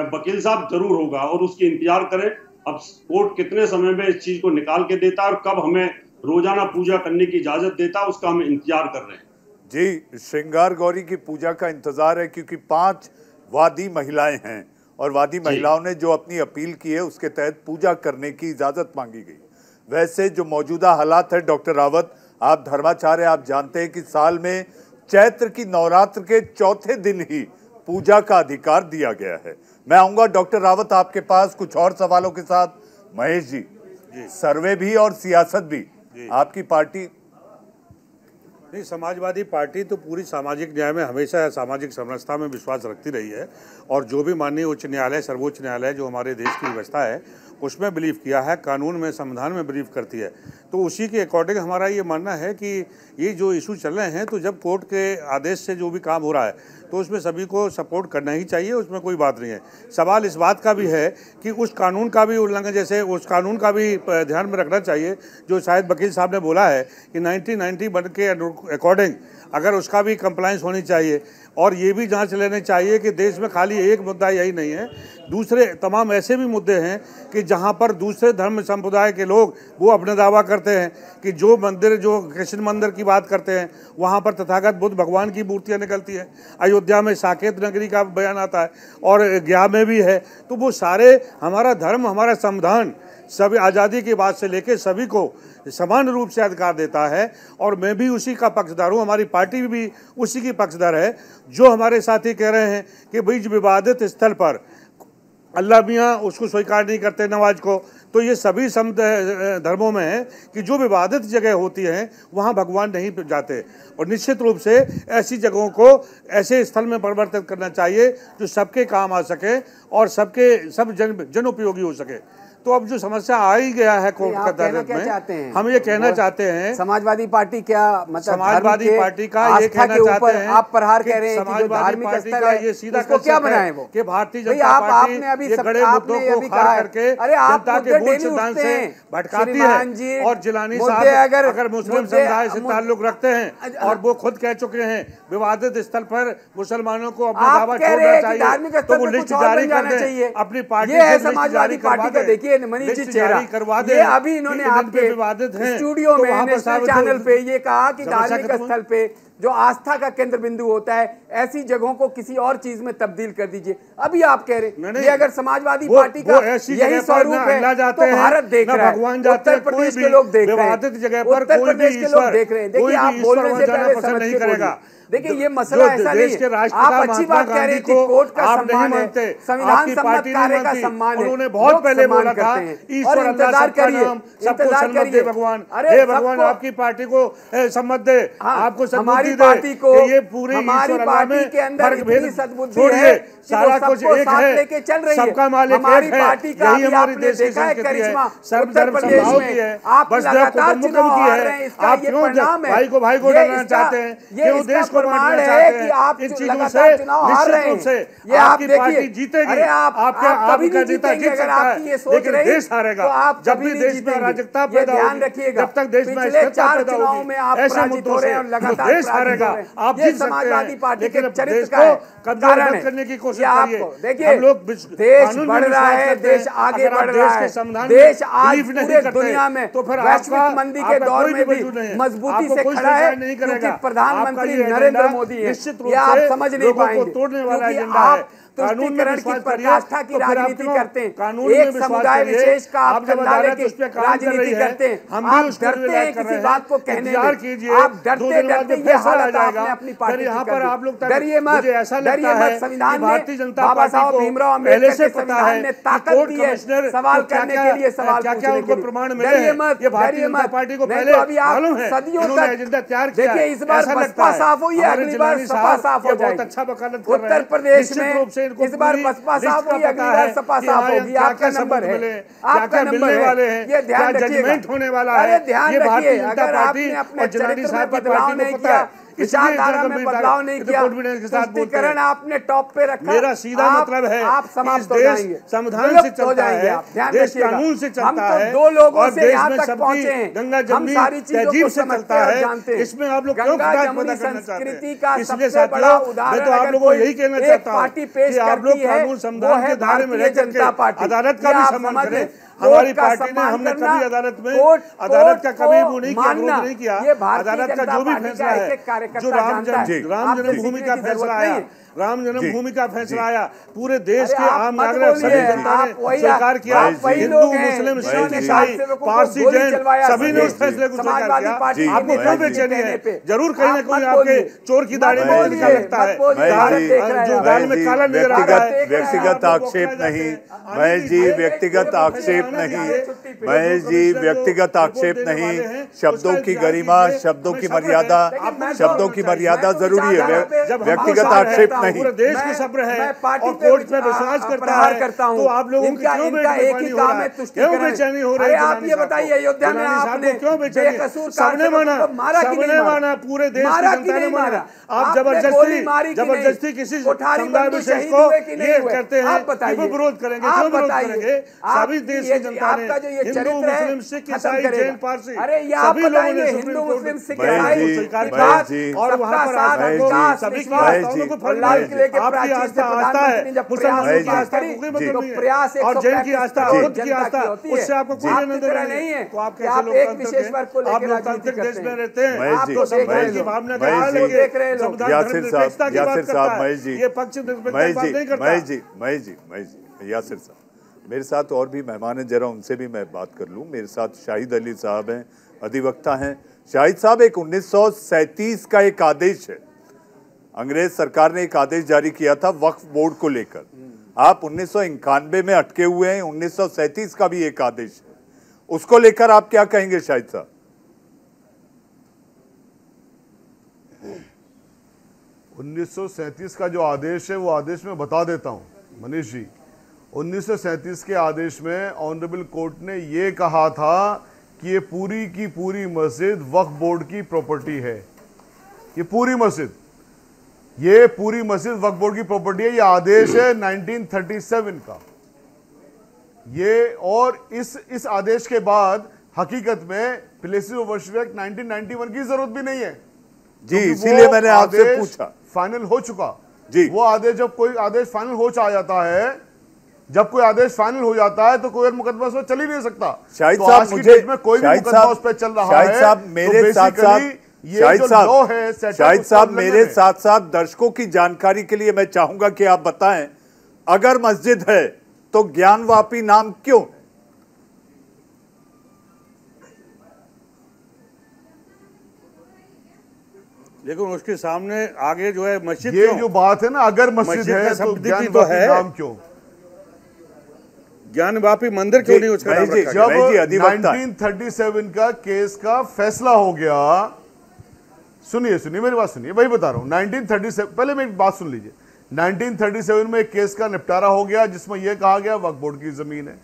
वकील साहब जरूर होगा, और उसकी इंतजार करें। अब कोर्ट कितने समय में इस चीज को निकाल के देता है और कब हमें रोजाना पूजा करने की इजाजत देता है, उसका हम इंतजार कर रहे हैं। जी, श्रृंगार गौरी की पूजा का इंतजार है, क्योंकि 5 वादी महिलाएं हैं और वादी महिलाओं ने जो अपनी अपील की है उसके तहत पूजा करने की इजाजत मांगी गई। वैसे जो मौजूदा हालात है, डॉक्टर रावत, आप धर्माचार्य, आप जानते हैं कि साल में चैत्र की नवरात्र के चौथे दिन ही पूजा का अधिकार दिया गया है। मैं आऊंगा डॉक्टर रावत आपके पास कुछ और सवालों के साथ। महेश जी, सर्वे भी और सियासत भी, आपकी पार्टी नहीं, समाजवादी पार्टी तो पूरी सामाजिक न्याय में हमेशा सामाजिक समरसता में विश्वास रखती रही है, और जो भी माननीय उच्च न्यायालय, सर्वोच्च न्यायालय जो हमारे देश की व्यवस्था है उसमें बिलीव किया है, कानून में, संविधान में बिलीव करती है। तो उसी के अकॉर्डिंग हमारा ये मानना है कि ये जो इशू चल रहे हैं, तो जब कोर्ट के आदेश से जो भी काम हो रहा है तो उसमें सभी को सपोर्ट करना ही चाहिए, उसमें कोई बात नहीं है। सवाल इस बात का भी है कि उस कानून का भी उल्लंघन, जैसे उस कानून का भी ध्यान में रखना चाहिए जो शायद वकील साहब ने बोला है कि 1990 के अकॉर्डिंग अगर उसका भी कंप्लायंस होनी चाहिए, और ये भी जांच लेनी चाहिए कि देश में खाली एक मुद्दा यही नहीं है, दूसरे तमाम ऐसे भी मुद्दे हैं कि जहां पर दूसरे धर्म संप्रदाय के लोग वो अपने दावा करते हैं कि जो मंदिर, जो कृष्ण मंदिर की बात करते हैं वहां पर तथागत बुद्ध भगवान की मूर्तियां निकलती हैं। अयोध्या में साकेत नगरी का बयान आता है और गया में भी है। तो वो सारे, हमारा धर्म, हमारा संविधान सभी आज़ादी के बाद से लेकर सभी को समान रूप से अधिकार देता है, और मैं भी उसी का पक्षधर हूँ, हमारी पार्टी भी उसी की पक्षधर है। जो हमारे साथी कह रहे हैं कि भाई विवादित स्थल पर अल्लाह मियाँ उसको स्वीकार नहीं करते नमाज को, तो ये सभी धर्मों में है कि जो विवादित जगह होती हैं वहाँ भगवान नहीं जाते, और निश्चित रूप से ऐसी जगहों को ऐसे स्थल में परिवर्तित करना चाहिए जो सबके काम आ सके और सब जन उपयोगी हो सके। तो अब जो समस्या आ ही गया है कोर्ट का अदालत में, हम ये कहना चाहते हैं, समाजवादी पार्टी क्या मतलब समाजवादी पार्टी का ये कहना चाहते हैं, आप प्रहार कह रहे हैं कि जो धार्मिक स्थल है ये सीधा क्या बनाए वो कि भारतीय जनता पार्टी ये बड़े मुद्दों को खाड़ करके जनता के वोट सिद्धांत से भटकाती है। और जिलानी साहब अगर मुस्लिम समुदाय से ताल्लुक रखते हैं और वो खुद कह चुके हैं विवादित स्थल पर मुसलमानों को अपना दावा छोड़ना चाहिए, तो वो लिस्ट जारी कर दें अपनी पार्टी से, समाजवादी पार्टी का। देखिए मनीष जी चेहरा करवा दे, ये अभी इन्होंने आपके स्टूडियो में नेशनल चैनल पे ये कहा कि धार्मिक स्थल पे जो आस्था का केंद्र बिंदु होता है, ऐसी जगहों को किसी और चीज में तब्दील कर दीजिए। अभी आप कह रहे हैं ये अगर समाजवादी पार्टी का यही स्वरूप है तो भारत देख रहा है, उत्तर प्रदेश के लोग देख रहे हैं, उत्तर प्रदेश के लोग देख रहे हैं। देखिए, आप बोलने से पहले समझ के बोलिए। देखिए, ये मसला ऐसा नहीं है, आप अच्छी बात कह रही थी, कोर्ट का सम्मान है, संविधान सम्मत कार्य का सम्मान है, उन्होंने बहुत पहले बोला था ईश्वर इंतजार करिए, इंतजार करिए भगवान, हे भगवान आपकी पार्टी को सम्मत दे, आपको हमारी पार्टी को, ये पूरी हमारी पार्टी के अंदर इतनी सद्बुद्धि है, सारा कुछ एक है, सबका मालिक एक है, यही हमारी देश की संस्कृति है, सर्वधर्म समभाव की है। बस लगातार चुनाव की है, आप क्यों भाई को डराना चाहते हैं, क्यों देश प्रमाण है कि आप लगातार चुनाव हार रहे हैं। ये आप देखिए, जीतेगी, अरे आप कभी नहीं जीतेंगे अगर आप ये सोच रहे हैं, तो आप जब भी देश में अराजकता पैदा होगी, ध्यान रखिएगा, जब तक देश में पिछले 4 चुनाव में आप पराजित हो रहे हैं और लगातार देश हारेगा। आप ये समाजवादी पार्टी के चरित्र का कारण है। करने की कोशिश आपको देखिए, देश बढ़ रहा है, देश आगे बढ़ रहा है, देश आज पूरे दुनिया में वैश्विक मंदी के दौर में भी मजबूती से खड़ा है, क्योंकि प्रधानमंत्री नरेंद्र मोदी है। ये आप समझ नहीं पाएंगे, क्योंकि आप तुष्टीकरण की पराकाष्ठा की राजनीति करते हैं, एक समुदाय विशेष का आप कंधा लेके राजनीति करते हैं, आप डरते हैं किसी बात को कहने में, आप डरते डरते ये हालत आपने अपनी पार्टी की कर दी। डरिए मत, डरिए मत, संविधान में बाबा साहब भीमराव अम्बेडकर के संविधान ने ताकत दी है सवाल करने के लिए, सवाल पूछने के लिए। डरिए मत, डरिए मत, नहीं तो अभी आप सदियों तक देखिए, इस बार बसपा साफ हुई है, अगली बार सपा साफ हो जाएगी। उत्तर प्रदेश में इस बार बसपा साफ हुई, अगली बार सपा साफ होगी। आपका नंबर है, आपका नंबर है, ये ध्यान रखिएगा। अरे ध्यान रखिए, अगर आपने अपने चरित्र में बदलाव नहीं किया, विचारधारा में बदलाव नहीं किया, तुष्टीकरण आपने टॉप पे रखा, मेरा सीधा मतलब है आप समाप्त हो जाएंगे, संविधान से चलता है, देश कानून से चलता है, दो लोगों से यहाँ में तक पहुंचे हैं, गंगा हम सारी चीजों को समझते हैं, जानते हैं। इसमें आप लोग गंगा जमुनी संस्कृति का सबसे बड़ा उदाहरण तो आप लोगों को यही कहना चाहता हूँ पार्टी पेश कि आप लोग कानून संविधान के दायरे में रह करके अदालत का भी सम्मान करें। हमारी पार्टी ने, हमने कभी अदालत में, अदालत का कभी वो नहीं किया, विरोध नहीं किया। अदालत का जो भी फैसला है, जो राम जन्मभूमि का फैसला आया, राम जन्मभूमि का फैसला आया, पूरे देश के आम नागरिक सभी जनता ने स्वीकार किया। हिंदू, मुस्लिम, सिख, ईसाई, पारसी, जैन सभी ने उस फैसले को स्वीकार किया। आपको क्यों बेचैनी है? जरूर कहीं ना कहीं आपके चोर की दाढ़ी में तिनका लगता है, जो दाल में काला नजर आ रहा है। व्यक्तिगत आक्षेप नहीं महेश जी, व्यक्तिगत आक्षेप नहीं महेश जी, व्यक्तिगत आक्षेप नहीं। शब्दों की गरिमा, शब्दों की मर्यादा, शब्दों की मर्यादा जरूरी है, व्यक्तिगत आक्षेप नहीं। पूरे देश की सब्र है और कोर्ट पे विश्वास करता है, तो आप लोगों की क्यों बेचैनी हो रही है? आप ये बताइए, अयोध्या में आपने क्यों बेचैनी? सबने माना, पूरे देश की जनता ने माना। आप जबरदस्ती किसी समुदाय विशेष को ये करते हैं कि वो विरोध करेंगे, क्यों विरोध करेंगे? सभी देश की जनता ने, हिंदू, मुस्लिम, सिख, ईसाई, जैन, पारसी, सभी लोगों ने सुप्रीम कोर्ट में स्वीकार किया और वहाँ पर सभी की आस्थाओं को फल आपकी आस्था है, मुसलमानों की आस्था और जैन की आस्था, बुद्ध की आस्था, उससे आपको कोई लेना नहीं है। तो आप कैसे लोकतांत्रिक देश में रहते हैं? आपको संविधान की भावना का हाल देख रहे हैं, यासिर साहब, महेश जी, ये पक्ष नहीं करता। महेश जी, यासिर साहब, मेरे साथ और भी मेहमान हैं, जरा उनसे भी मैं बात कर लूं। मेरे साथ शाहिद अली साहब हैं, अधिवक्ता हैं। शाहिद साहब, एक 1937 का एक आदेश है, अंग्रेज सरकार ने एक आदेश जारी किया था वक्फ बोर्ड को लेकर। आप 1991 में अटके हुए हैं, 1937 का भी एक आदेश है, उसको लेकर आप क्या कहेंगे शाहिद साहब? 1937 का जो आदेश है वो आदेश में बता देता हूं मनीष जी। 1937 के आदेश में ऑनरेबल कोर्ट ने ये कहा था कि ये पूरी की पूरी मस्जिद वक्फ बोर्ड की प्रॉपर्टी है। ये पूरी मस्जिद वक्फ बोर्ड की प्रॉपर्टी है। ये आदेश है 1937 का। ये और इस आदेश के बाद हकीकत में प्लेसेस ऑफ वर्शिप एक्ट 1991 की जरूरत भी नहीं है जी, इसीलिए मैंने आपसे पूछा। फाइनल हो चुका जी। वो आदेश, जब कोई आदेश फाइनल हो जाता है, जब कोई आदेश फाइनल हो जाता है तो कोई मुकदमा उस पर चल ही नहीं सकता। शाहिद तो साहब, आज की डेट में कोई भी मुकदमा उस पर चल रहा है। शाहिद साहब, मेरे साथ साथ दर्शकों की जानकारी के लिए मैं चाहूंगा कि आप बताएं, अगर मस्जिद है तो ज्ञानवापी नाम क्यों? लेकिन उसके सामने आगे जो है मस्जिद, ये जो बात है ना, अगर मस्जिद है तो ज्ञानवापी नाम क्यों? ज्ञानवापी मंदिर क्यों नहीं उसका नाम रखा? जब 1937 का केस का फैसला हो गया, सुनिए मेरी बात सुनिए, वही बता रहा हूं। 1937, पहले मेरी बात सुन लीजिए। 1937 में एक केस का निपटारा हो गया जिसमें यह कहा गया वक्फ बोर्ड की जमीन है।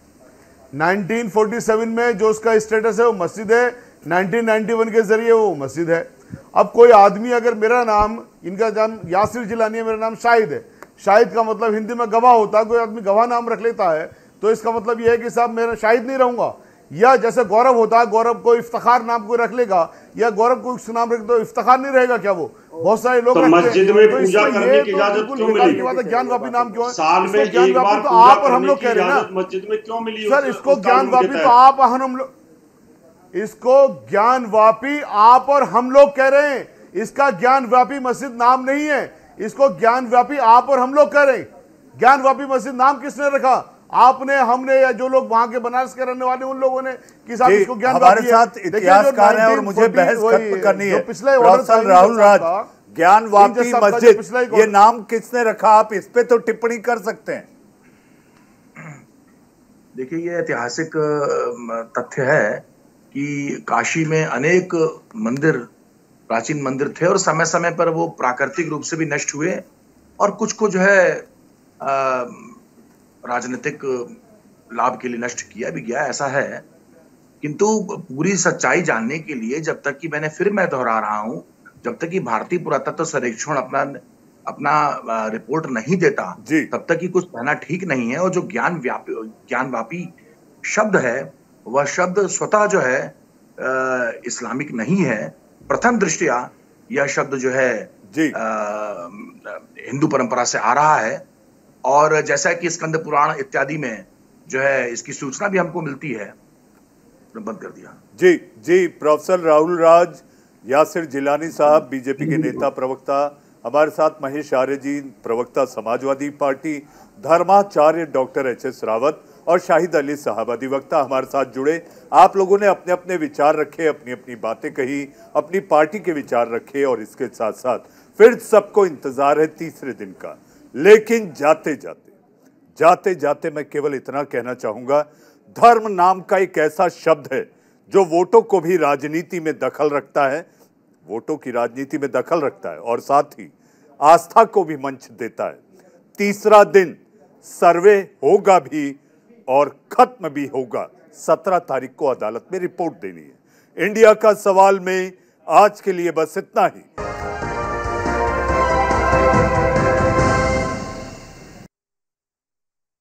1947 में जो उसका स्टेटस है वो मस्जिद है, 1991 के जरिए वो मस्जिद है। अब कोई आदमी, अगर मेरा नाम, इनका नाम यासिर जिलानी है, मेरा नाम शाहिद है, शाहिद का मतलब हिंदी में गवाह होता है, कोई आदमी गवाह नाम रख लेता है तो इसका मतलब यह है कि साहब मेरा शाहिद नहीं रहूंगा। या जैसे गौरव होता है, गौरव को इफ्तिखार नाम को रख लेगा, या गौरव को नाम रख तो इफ्तिखार नहीं रहेगा क्या? वो बहुत सारे लोग तो मस्जिद में पूजा करने की इजाजत क्यों मिली? ज्ञानवापी नाम क्यों है? साल में एक बार तो आप और हम लोग कह रहे हैं ना, मस्जिद में क्यों मिली सर? इसको ज्ञानवापी तो आप और हम लोग, इसको ज्ञानवापी आप और हम लोग कह रहे हैं। इसका ज्ञानवापी मस्जिद नाम नहीं है, इसको ज्ञानवापी आप और हम लोग कह रहे हैं। ज्ञानवापी मस्जिद नाम किसने रखा? आपने, हमने, या जो लोग वहां के बनारस के रहने वाले उन लोगों ने कि साहब इसको ज्ञानवापी हमारे साथ इतिहासकार हैं और मुझे बहस खत्म करनी है। प्रोफेसर राहुल राज, ज्ञानवापी मस्जिद ये नाम किसने रखा? आप इस पे तो टिप्पणी कर सकते हैं। देखिए, ये ऐतिहासिक तथ्य है कि काशी में अनेक मंदिर, प्राचीन मंदिर थे और समय समय पर वो प्राकृतिक रूप से भी नष्ट हुए और कुछ को जो है राजनीतिक लाभ के लिए नष्ट किया भी गया, ऐसा है। किंतु पूरी सच्चाई जानने के लिए जब तक कि मैं दोहरा रहा हूं, जब तक कि भारतीय पुरातत्व सर्वेक्षण अपना रिपोर्ट नहीं देता तब तक कि कुछ कहना ठीक नहीं है। और जो ज्ञानवापी शब्द है वह शब्द स्वतः जो है इस्लामिक नहीं है। प्रथम दृष्टया यह शब्द जो है हिंदू परंपरा से आ रहा है और जैसा कि स्कंद पुराण इत्यादि में जो है इसकी सूचना भी हमको मिलती है। बंद कर दिया। जी प्रोफेसर राहुल राज, यासिर जिलानी साहब बीजेपी के नेता प्रवक्ता, हमारे साथ महेश आर्य जी प्रवक्ता समाजवादी पार्टी, धर्माचार्य डॉक्टर एच.एस. रावत और शाहिद अली साहब अधिवक्ता हमारे साथ जुड़े। आप लोगों ने अपने अपने विचार रखे, अपनी अपनी बातें कही, अपनी पार्टी के विचार रखे और इसके साथ साथ फिर सबको इंतजार है तीसरे दिन का। लेकिन जाते जाते मैं केवल इतना कहना चाहूंगा, धर्म नाम का एक ऐसा शब्द है जो वोटों को भी राजनीति में दखल रखता है, वोटों की राजनीति में दखल रखता है और साथ ही आस्था को भी मंच देता है। तीसरा दिन सर्वे होगा भी और खत्म भी होगा। 17 तारीख को अदालत में रिपोर्ट देनी है। इंडिया का सवाल में आज के लिए बस इतना ही।